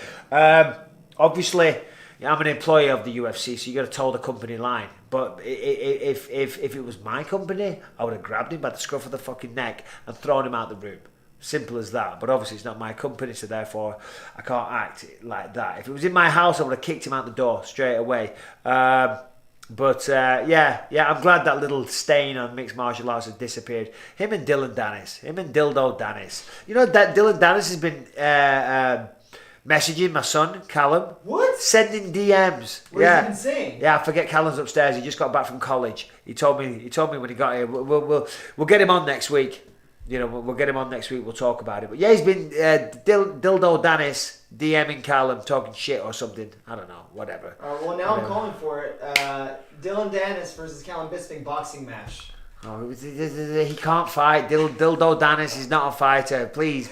Obviously, I'm an employee of the UFC, so you got to toe the company line. But if it was my company, I would have grabbed him by the scruff of the fucking neck and thrown him out the room. Simple as that. But obviously it's not my company, so therefore I can't act like that. If it was in my house, I would have kicked him out the door straight away. I'm glad that little stain on mixed martial arts has disappeared. Him and Dildo Dennis. You know that Dylan Dennis has been messaging my son Callum. What? Sending DMs. What has he been saying? Yeah, I forget. Callum's upstairs. He just got back from college. He told me when he got here. We'll get him on next week. You know, we'll get him on next week. We'll talk about it. But yeah, he's been Dildo Dennis DMing Callum, talking shit or something. I don't know. Whatever. Well, now I'm calling for it. Dylan Dennis versus Callum Bisping boxing match. Oh, he can't fight. Dildo Dennis is not a fighter. Please.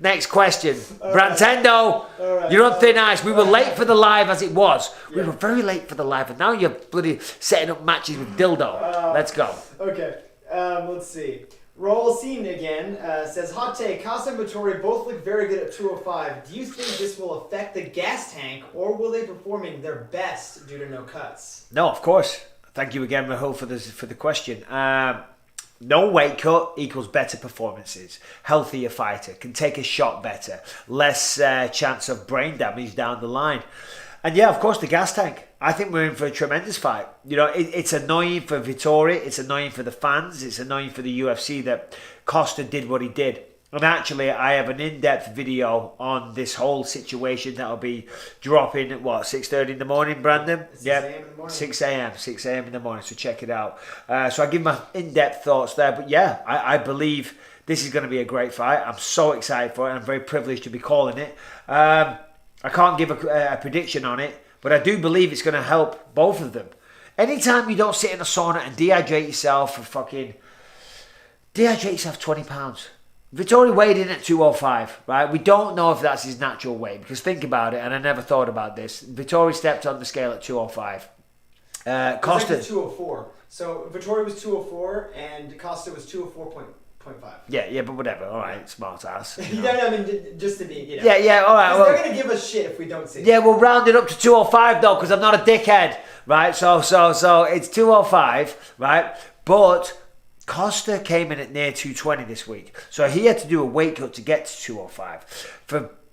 Next question. Brantendo, right. You're on thin ice. We were late for the live as it was. We were very late for the live, and now you're bloody setting up matches with Dildo. Let's go. Okay. Let's see. Raul Seen again says, hot take, Costa and Vettori both look very good at 205. Do you think this will affect the gas tank, or will they be performing their best due to no cuts? No, of course. Thank you again, Rahul, for the question. No weight cut equals better performances. Healthier fighter, can take a shot better, less chance of brain damage down the line. And yeah, of course, the gas tank. I think we're in for a tremendous fight. You know, it's annoying for Vettori, it's annoying for the fans, it's annoying for the UFC that Costa did what he did. And actually, I have an in-depth video on this whole situation that'll be dropping at 6:30 in the morning, Brandon? 6 a.m. in the morning. 6 a.m. in the morning, so check it out. So I give my in-depth thoughts there. But yeah, I believe this is going to be a great fight. I'm so excited for it. I'm very privileged to be calling it. I can't give a prediction on it, but I do believe it's going to help both of them. Anytime you don't sit in a sauna and dehydrate yourself 20 pounds. Vettori weighed in at 205, right? We don't know if that's his natural weight, because think about it, and I never thought about this. Vettori stepped on the scale at 205. Costa was 204. So Vettori was 204 and Costa was 204.2. 0.5. Yeah, but whatever. All right, smart ass. You know, I mean, just to be, you know. Yeah, all right. 'Cause Well, they're going to give us shit if we don't say yeah, we'll round it up to 205 though, because I'm not a dickhead, right? So it's 205, right? But Costa came in at near 220 this week, so he had to do a weight cut to get to 205.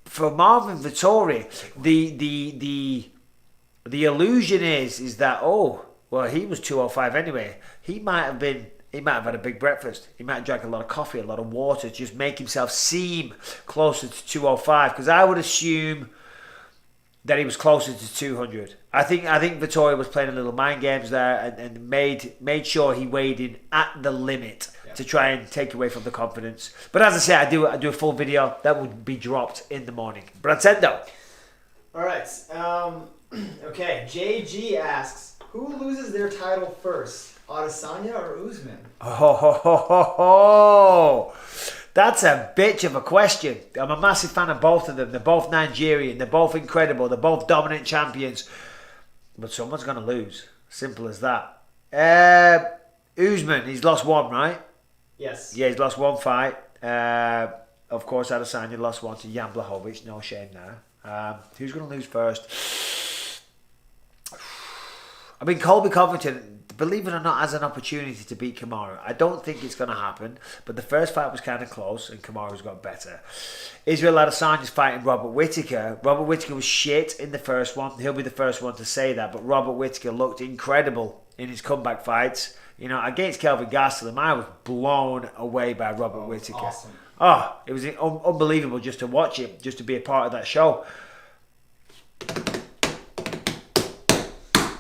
For Marvin Vettori, the illusion is that he was 205 anyway. He might have had a big breakfast. He might have drank a lot of coffee, a lot of water, to just make himself seem closer to 205. Because I would assume that he was closer to 200. I think Vettori was playing a little mind games there and made sure he weighed in at the limit to try and take away from the confidence. But as I say, I do a full video that would be dropped in the morning. Bracendo. All right. Okay. JG asks, who loses their title first, Adesanya or Usman? That's a bitch of a question. I'm a massive fan of both of them. They're both Nigerian. They're both incredible. They're both dominant champions. But someone's going to lose. Simple as that. Usman, he's lost one, right? Yes. Yeah, he's lost one fight. Of course, Adesanya lost one to Jan Blachowicz. No shame there. Who's going to lose first? I mean, Colby Covington, believe it or not, has an opportunity to beat Kamaru. I don't think it's going to happen, but the first fight was kind of close and Kamaru's got better. Israel Adesanya's fighting Robert Whittaker. Robert Whittaker was shit in the first one. He'll be the first one to say that, but Robert Whittaker looked incredible in his comeback fights. You know, against Kelvin Gastelum, I was blown away by Robert Whittaker. Awesome. Oh, it was unbelievable just to watch it, just to be a part of that show.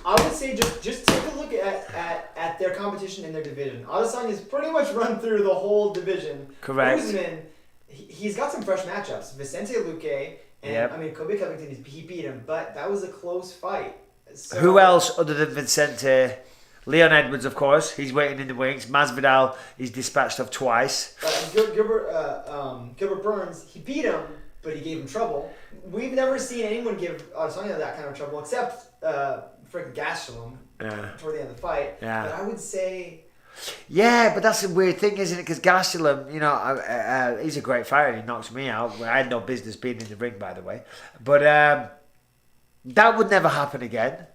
I would say just take a look at their competition in their division. Adesanya's pretty much run through the whole division. Correct. Usman, he's got some fresh matchups. Vicente Luque, and I mean, Colby Covington, he beat him, but that was a close fight. So, who else other than Vicente? Leon Edwards, of course. He's waiting in the wings. Masvidal, he's dispatched of twice. Gilbert Burns, he beat him, but he gave him trouble. We've never seen anyone give Adesanya that kind of trouble, except freaking Gastelum toward the end of the fight. Yeah. But I would say... Yeah, but that's a weird thing, isn't it? Because Gastelum, you know, he's a great fighter. He knocks me out. I had no business being in the ring, by the way. But that would never happen again.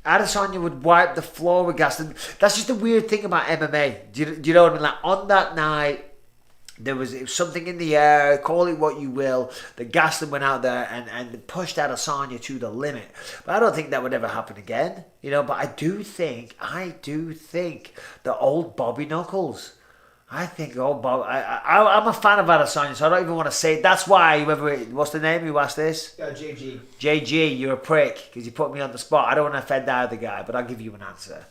Adesanya would wipe the floor with Gastelum. That's just the weird thing about MMA. Do you know what I mean? Like, on that night, it was something in the air, call it what you will, that Gastelum went out there and pushed Adesanya to the limit. But I don't think that would ever happen again. You know, but I do think the old Bobby Knuckles. I think old Bob. I'm a fan of Adesanya, so I don't even want to say it. That's why what's the name who asked this? JG. JG, you're a prick because you put me on the spot. I don't want to offend either guy, but I'll give you an answer.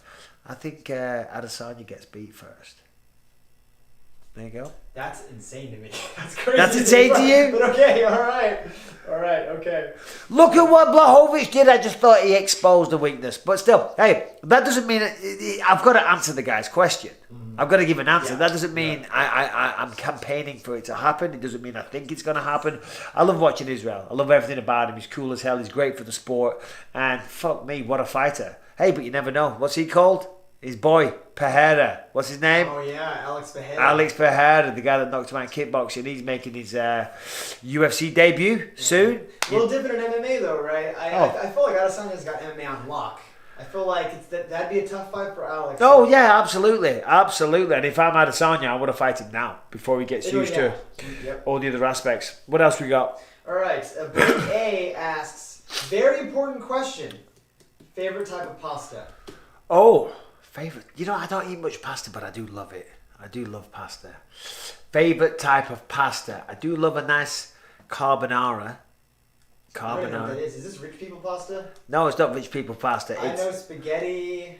I think Adesanya gets beat first. There you go. That's insane to me. That's crazy. That's insane to you? But okay, all right, okay. Look at what Blachowicz did. I just thought he exposed the weakness. But still, hey, that doesn't mean... I've got to answer the guy's question. I've got to give an answer. That doesn't mean I'm campaigning for it to happen. It doesn't mean I think it's going to happen. I love watching Israel. I love everything about him. He's cool as hell. He's great for the sport. And fuck me, what a fighter. Hey, but you never know. What's he called? His boy, Pereira. What's his name? Oh, yeah, Alex Pereira. Alex Pereira, the guy that knocked him out in kickboxing. He's making his UFC debut soon. A little different in MMA, though, right? I feel like Adesanya's got MMA on lock. I feel like that'd be a tough fight for Alex. Oh, yeah, absolutely. Absolutely. And if I'm Adesanya, I would have fight him now before he gets used to all the other aspects. What else we got? All right. Big A asks, very important question. Favorite type of pasta? Oh, favorite. You know, I don't eat much pasta, but I do love it. I do love pasta. Favorite type of pasta? I do love a nice carbonara. I don't know what that is. Is this rich people pasta? No, it's not rich people pasta. I know spaghetti.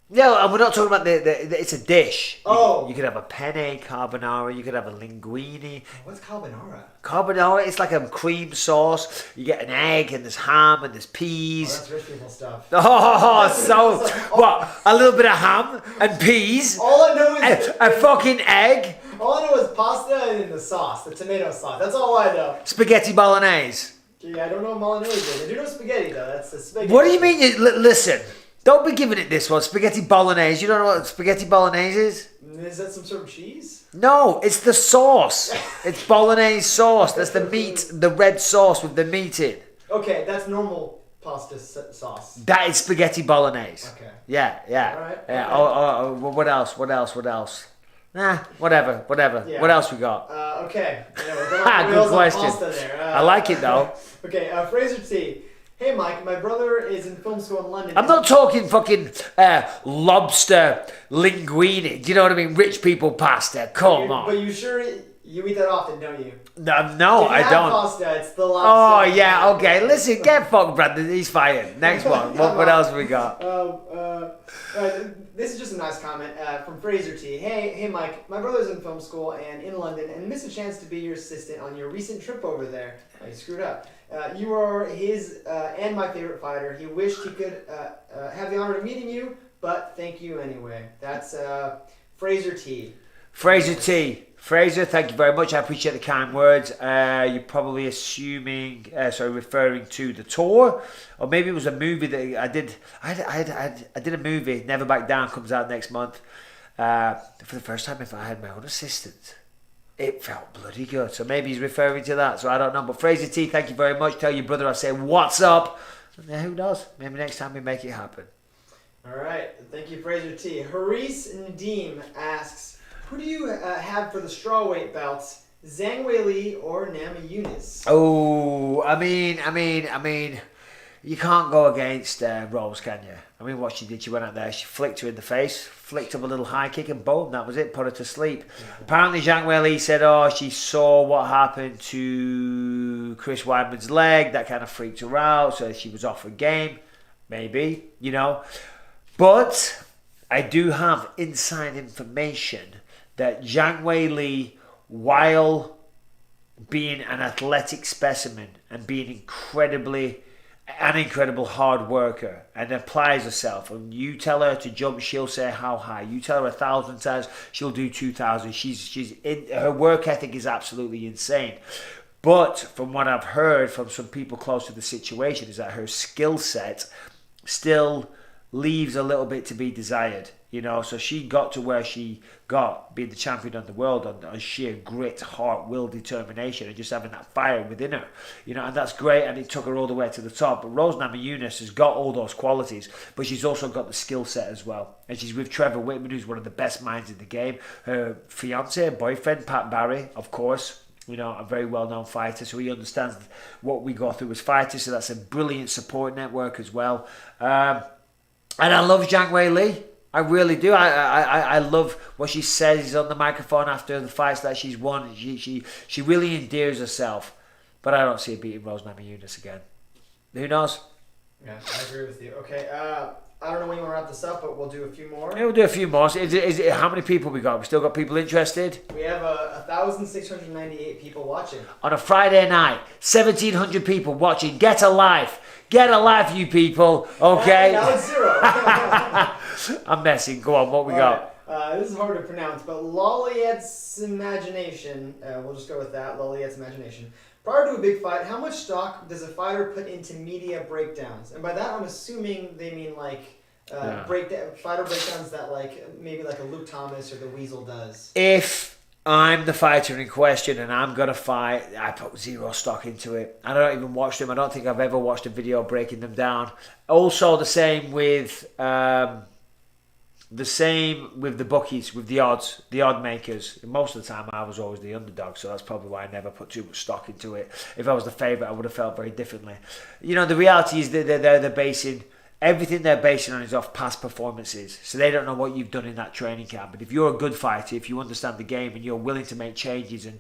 No, and we're not talking about the it's a dish. Oh. You could have a penne carbonara, you could have a linguine. What's carbonara? Carbonara, it's like a cream sauce. You get an egg and there's ham and there's Oh, peas. that's rich people stuff. Oh, so what? A little bit of ham and peas. All I know is A fucking egg. all I know is pasta and the sauce, the tomato sauce. That's all I know. Spaghetti bolognese. Gee, I don't know Milanese. I do know spaghetti though. That's the spaghetti. What do you mean? Listen. Don't be giving it this one. Spaghetti bolognese. You don't know what spaghetti bolognese is? Is that some sort of cheese? No, it's the sauce. It's bolognese sauce. That's the meat, the red sauce with the meat in. Okay, that's normal pasta sauce. That is spaghetti bolognese. Okay. Yeah. All right. Yeah. Okay. What else? Nah, whatever. Yeah. What else we got? Okay. Yeah, we're going off the Good rails on question. pasta there. I like it though. Okay, Fraser T. Hey Mike, my brother is in film school in London. I'm not talking fucking lobster linguine. Do you know what I mean? Rich people pasta. Come on. But you sure you eat that often, don't you? No, If I you have don't. Pasta, it's the Oh lobster. yeah, okay. Listen, get fucked, Brandon. He's fired. Next one. What else we got? This is just a nice comment from Fraser T. Hey Mike, my brother's in film school and in London and missed a chance to be your assistant on your recent trip over there. Oh, you screwed up. You are his and my favorite fighter. He wished he could have the honor of meeting you, but thank you anyway. That's Fraser T. Fraser T. Fraser, thank you very much. I appreciate the kind words. You're probably referring to the tour, or maybe it was a movie that I did. I did a movie. Never Back Down comes out next month. For the first time, if I had my own assistant, it felt bloody good. So maybe he's referring to that. So I don't know. But Fraser T, thank you very much. Tell your brother I say what's up. And who knows? Maybe next time we make it happen. All right, thank you, Fraser T. Haris Nadeem asks, who do you have for the strawweight belts, Zhang Weili or Namajunas? Oh, I mean, you can't go against Rose, can you? I mean, what she did, she went out there, she flicked her in the face, flicked up a little high kick, and boom, that was it, put her to sleep. Yeah. Apparently, Zhang Weili said, she saw what happened to Chris Weidman's leg, that kind of freaked her out, so she was off her game, maybe, you know. But I do have inside information that Zhang Weili, while being an athletic specimen and being an incredible hard worker and applies herself, and you tell her to jump, she'll say how high. You tell her 1,000 times, she'll do 2,000. Her work ethic is absolutely insane. But from what I've heard from some people close to the situation is that her skill set still leaves a little bit to be desired. You know, so she got to where she got, being the champion of the world on sheer grit, heart, will, determination, and just having that fire within her. You know, and that's great, and it took her all the way to the top. But Rose Namajunas has got all those qualities, but she's also got the skill set as well. And she's with Trevor Whitman, who's one of the best minds in the game. Her fiance, boyfriend, Pat Barry, of course, you know, a very well-known fighter, so he understands what we go through as fighters, so that's a brilliant support network as well. And I love Zhang Weili. I really do. I love what she says on the microphone after the fights that she's won. She really endears herself. But I don't see her beating Rose Namajunas again. Who knows? Yeah, I agree with you. Okay, I don't know when you want to wrap this up, but we'll do a few more. Yeah, we'll do a few more. How many people we got? We still got people interested? We have 1,698 people watching. On a Friday night, 1,700 people watching. Get a life. Get a life, you people. Okay? Now it's 0. I'm messing. Go on, what we got? Right. This is hard to pronounce, but Lolliet's Imagination, we'll just go with that, Lolliet's Imagination. Prior to a big fight, how much stock does a fighter put into media breakdowns? And by that, I'm assuming they mean like fighter breakdowns that like maybe like a Luke Thomas or the Weasel does. If I'm the fighter in question and I'm going to fight, I put zero stock into it. I don't even watch them. I don't think I've ever watched a video breaking them down. Also the same with the bookies, with the odds, the odd makers. Most of the time I was always the underdog, so that's probably why I never put too much stock into it. If I was the favourite, I would have felt very differently. You know, the reality is that they're basing everything they're basing on is off past performances, so they don't know what you've done in that training camp. But if you're a good fighter, if you understand the game and you're willing to make changes and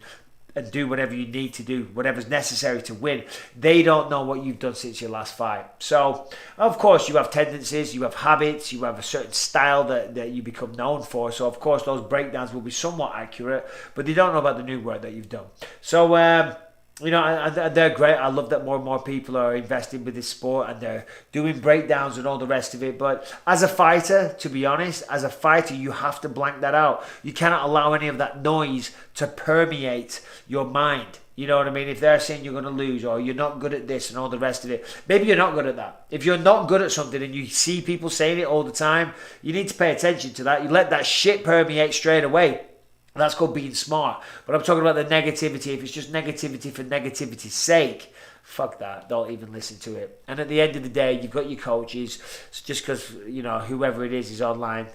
do whatever you need to do, whatever's necessary to win, they don't know what you've done since your last fight. So, of course, you have tendencies, you have habits, you have a certain style that you become known for. So, of course, those breakdowns will be somewhat accurate, but they don't know about the new work that you've done. So, you know, and they're great. I love that more and more people are investing with this sport and they're doing breakdowns and all the rest of it. But as a fighter, to be honest, as a fighter, you have to blank that out. You cannot allow any of that noise to permeate your mind. You know what I mean? If they're saying you're going to lose or you're not good at this and all the rest of it, maybe you're not good at that. If you're not good at something and you see people saying it all the time, you need to pay attention to that. You let that shit permeate straight away. That's called being smart. But I'm talking about the negativity. If it's just negativity for negativity's sake, fuck that. Don't even listen to it. And at the end of the day, you've got your coaches. So just because, you know, whoever it is online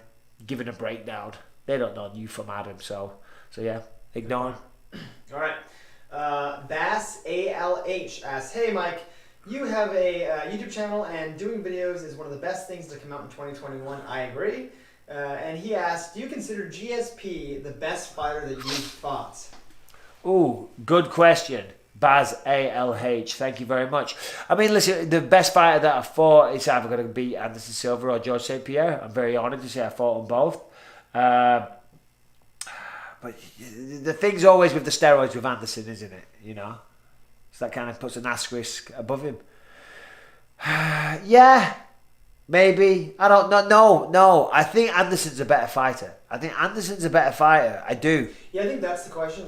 giving a breakdown, they don't know you from Adam. So yeah, ignore them. All right. Bass ALH asks, hey Mike, you have a YouTube channel and doing videos is one of the best things to come out in 2021. I agree. And he asked, do you consider GSP the best fighter that you've fought? Ooh, good question. Baz ALH, thank you very much. I mean, listen, the best fighter that I fought is either going to be Anderson Silva or George St. Pierre. I'm very honoured to say I fought them both. But the thing's always with the steroids with Anderson, isn't it? You know? So that kind of puts an asterisk above him. Yeah, maybe. I don't know. No. I think Anderson's a better fighter. I do. Yeah, I think that's the question.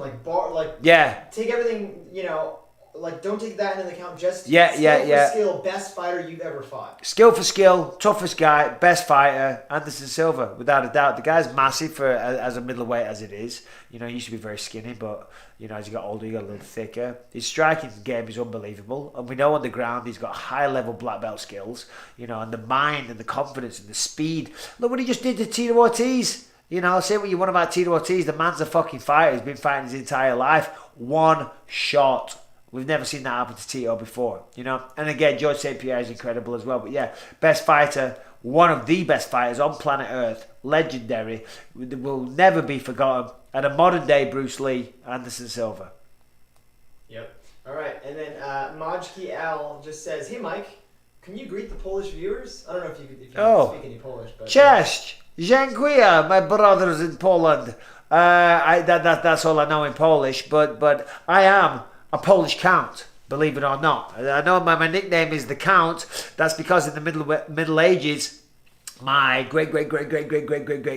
Yeah. Take everything, you know, like don't take that into account. Just skill, best fighter you've ever fought. Skill for skill, toughest guy, best fighter, Anderson Silva, without a doubt. The guy's massive for as a middleweight as it is. You know, he used to be very skinny, but you know, as he got older, he got a little thicker. His striking game is unbelievable, and we know on the ground he's got high level black belt skills. You know, and the mind and the confidence and the speed. Look what he just did to Tito Ortiz. You know, say what you want about Tito Ortiz, the man's a fucking fighter. He's been fighting his entire life. One shot. We've never seen that happen to Tito before, you know. And again, George St. Pierre is incredible as well. But yeah, best fighter, one of the best fighters on planet Earth, legendary, will never be forgotten. And a modern day Bruce Lee, Anderson Silva. Yep. All right. And then Majki L just says, hey Mike, can you greet the Polish viewers? I don't know if you speak any Polish, but Cześć, dziękuję, my brothers in Poland. That's all I know in Polish, but I am a Polish count, believe it or not. I know my nickname is the Count. That's because in the Middle Ages, my great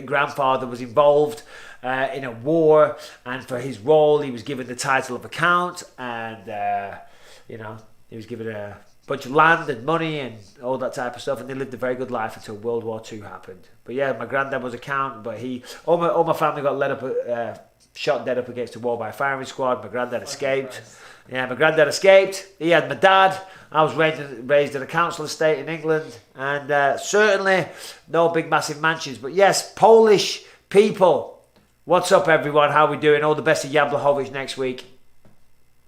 grandfather was involved in a war, and for his role, he was given the title of a count, and you know, he was given a bunch of land and money and all that type of stuff, and they lived a very good life until World War II happened. But yeah, my granddad was a count, but all my family got shot dead up against the wall by a firing squad. My granddad escaped. Yeah, my granddad escaped. He had my dad. I was raised in a council estate in England, and certainly no big massive mansions. But yes, Polish people. What's up, everyone? How we doing? All the best to Jan Blachowicz next week.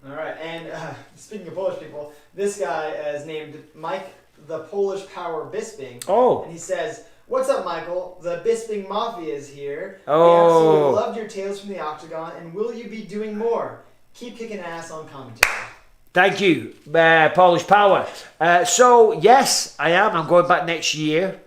All right, and speaking of Polish people, this guy is named Mike the Polish Power Bisping. Oh. And he says, what's up, Michael? The Bisping Mafia is here. Oh. We absolutely loved your tales from the Octagon, and will you be doing more? Keep kicking ass on commentary. Thank you, Polish Power. So, yes, I am. I'm going back next year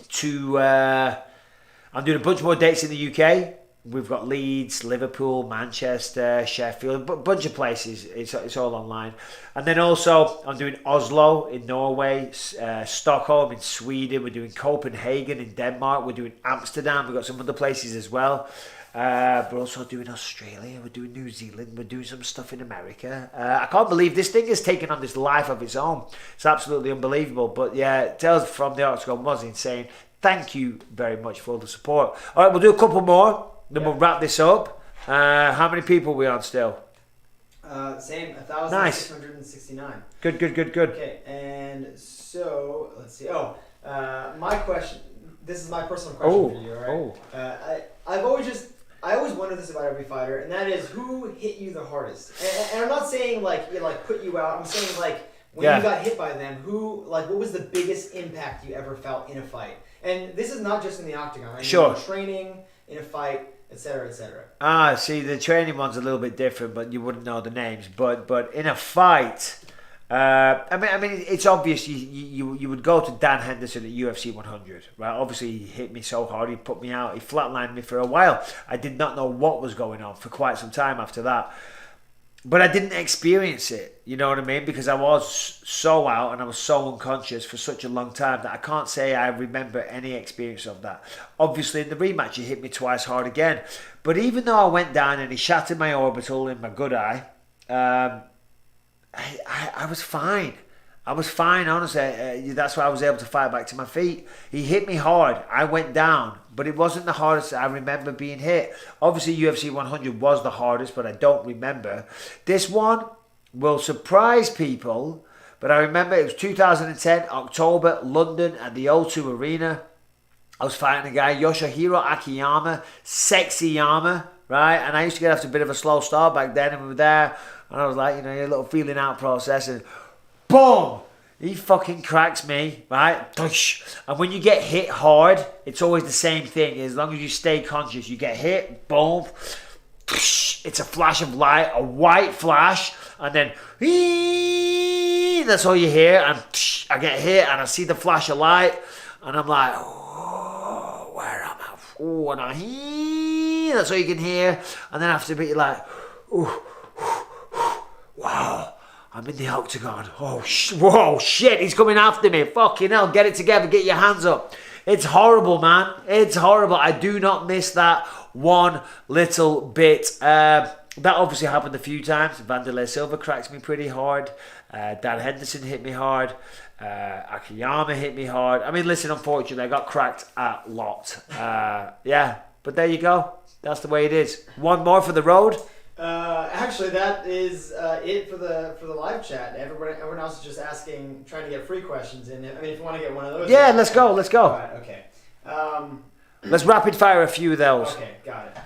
to... I'm doing a bunch more dates in the UK. We've got Leeds, Liverpool, Manchester, Sheffield, a bunch of places. It's all online. And then also, I'm doing Oslo in Norway, Stockholm in Sweden. We're doing Copenhagen in Denmark. We're doing Amsterdam. We've got some other places as well. We're also doing Australia. We're doing New Zealand. We're doing some stuff in America. I can't believe this thing has taken on this life of its own. It's absolutely unbelievable. But yeah, Tales from the Octagon was insane. Thank you very much for all the support. All right, we'll do a couple more. Then we'll wrap this up. How many people are we on still? Same, 1,669. Nice. Good. Okay, and so, let's see. My question, this is my personal question for you, all right? I always wonder this about every fighter, and that is, who hit you the hardest? And I'm not saying, put you out. I'm saying, when you got hit by them, what was the biggest impact you ever felt in a fight? And this is not just in the Octagon. Sure. In training, in a fight, etc., etc. See, the training one's a little bit different, but you wouldn't know the names. But in a fight, I mean, it's obvious. You would go to Dan Henderson at UFC 100, right? Obviously, he hit me so hard, he put me out, he flatlined me for a while. I did not know what was going on for quite some time after that. But I didn't experience it, you know what I mean? Because I was so out and I was so unconscious for such a long time that I can't say I remember any experience of that. Obviously, in the rematch, he hit me twice hard again. But even though I went down and he shattered my orbital in my good eye, I was fine. I was fine, honestly. That's why I was able to fight back to my feet. He hit me hard. I went down, but it wasn't the hardest I remember being hit. Obviously, UFC 100 was the hardest, but I don't remember. This one will surprise people, but I remember it was 2010, October, London, at the O2 Arena. I was fighting a guy, Yoshihiro Akiyama, Sexy Yama, right? And I used to get off to a bit of a slow start back then, and we were there, and I was like, a little feeling out process, and boom! He fucking cracks me, right? And when you get hit hard, it's always the same thing. As long as you stay conscious, you get hit, boom. It's a flash of light, a white flash, and then that's all you hear. And I get hit, and I see the flash of light, and I'm like, oh, where am I? Oh, and that's all you can hear. And then after a bit, you're like, oh, wow. I'm in the Octagon. Oh, whoa, shit, he's coming after me. Fucking hell, get it together, get your hands up. It's horrible, man. It's horrible. I do not miss that one little bit. That obviously happened a few times. Vanderlei Silva cracks me pretty hard. Dan Henderson hit me hard. Akiyama hit me hard. I mean, listen, unfortunately, I got cracked a lot. Yeah, but there you go. That's the way it is. One more for the road. Actually, that is it for the live chat. Everyone else is just asking, trying to get free questions in. I mean, if you want to get one of those. Yeah, let's go. All right, okay. Let's rapid fire a few of those. Okay, got it.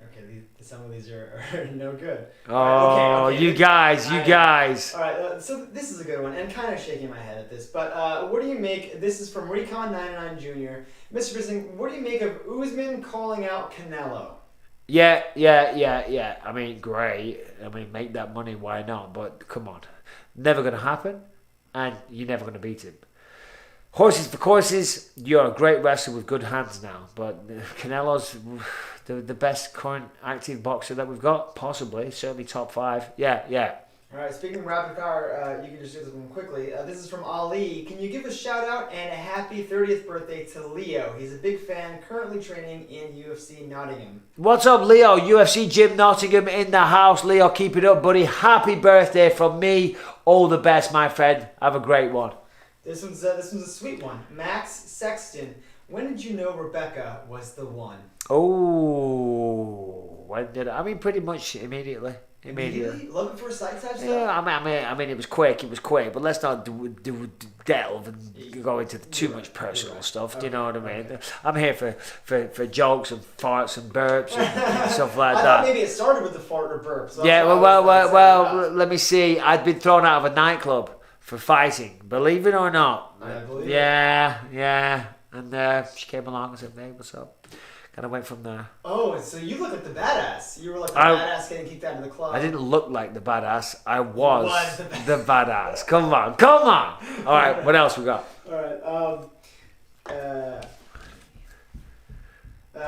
Okay, some of these are no good. Oh, okay. You guys. All right, so this is a good one, and kind of shaking my head at this, but what do you make? This is from Recon99 Jr. Mr. Bisping, what do you make of Usman calling out Canelo? Yeah. I mean, great. I mean, make that money, why not? But come on. Never going to happen, and you're never going to beat him. Horses for courses, you're a great wrestler with good hands now, but Canelo's the best current active boxer that we've got, possibly, certainly top 5. Yeah. All right, speaking of rapid fire, you can just do this one quickly. This is from Ali. Can you give a shout out and a happy 30th birthday to Leo? He's a big fan, currently training in UFC Nottingham. What's up, Leo? UFC Gym Nottingham in the house. Leo, keep it up, buddy. Happy birthday from me. All the best, my friend. Have a great one. This one's a sweet one. Max Sexton. When did you know Rebecca was the one? Oh, when did I mean, pretty much immediately. Love at first sight type stuff? Yeah, I mean, it was quick, but let's not delve and go into too much personal stuff. Okay. Do you know what I mean? Okay. I'm here for jokes and farts and burps and stuff like that. I thought maybe it started with the fart or burp. So yeah, well, let me see. I'd been thrown out of a nightclub for fighting, believe it or not. I believe Yeah. And she came along and said, "Hey, what's up?" Kind of went from there. Oh, so you look like the badass. You were like the badass getting kicked out of the club. I didn't look like the badass. I was the badass. Come on. All right, what else we got? All right.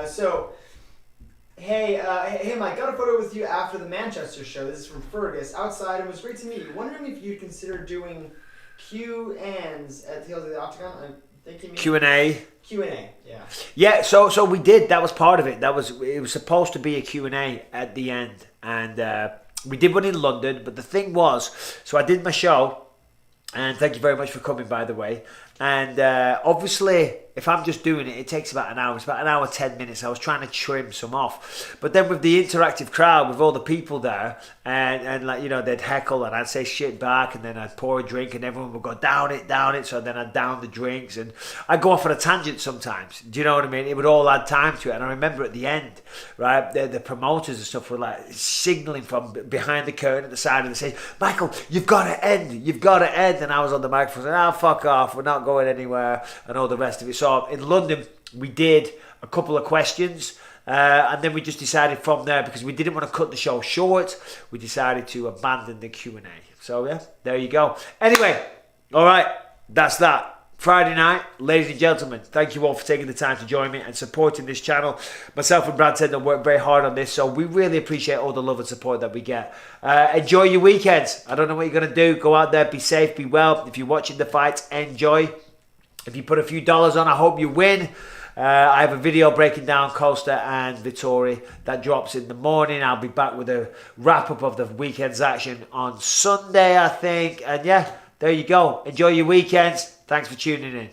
So, hey, Mike, got a photo with you after the Manchester show. This is from Fergus. Outside, it was great to meet you. Wondering if you'd consider doing Q&As at Tales of the Octagon. I'm thinking Q&A. Yeah. Yeah, so we did. That was part of it. It was supposed to be a Q&A at the end, and we did one in London. But the thing was, so I did my show, and thank you very much for coming, by the way. And obviously, if I'm just doing it, it takes about an hour. It's about an hour, 10 minutes. I was trying to trim some off. But then with the interactive crowd, with all the people there, and like, they'd heckle and I'd say shit back, and then I'd pour a drink and everyone would go down it. So then I'd down the drinks and I'd go off on a tangent sometimes. Do you know what I mean? It would all add time to it. And I remember at the end, right, the promoters and stuff were like signaling from behind the curtain at the side of the stage, Michael, you've got to end. And I was on the microphone saying, fuck off. We're not going anywhere, and all the rest of it. So in London, we did a couple of questions, and then we just decided from there, because we didn't want to cut the show short, we decided to abandon the Q&A. So yeah, there you go. Anyway, all right, that's that. Friday night, ladies and gentlemen, thank you all for taking the time to join me and supporting this channel. Myself and Brad Tedder worked very hard on this, so we really appreciate all the love and support that we get. Enjoy your weekends. I don't know what you're going to do. Go out there, be safe, be well. If you're watching the fights, enjoy. If you put a few dollars on, I hope you win. I have a video breaking down Costa and Vettori that drops in the morning. I'll be back with a wrap-up of the weekend's action on Sunday, I think. And yeah, there you go. Enjoy your weekends. Thanks for tuning in.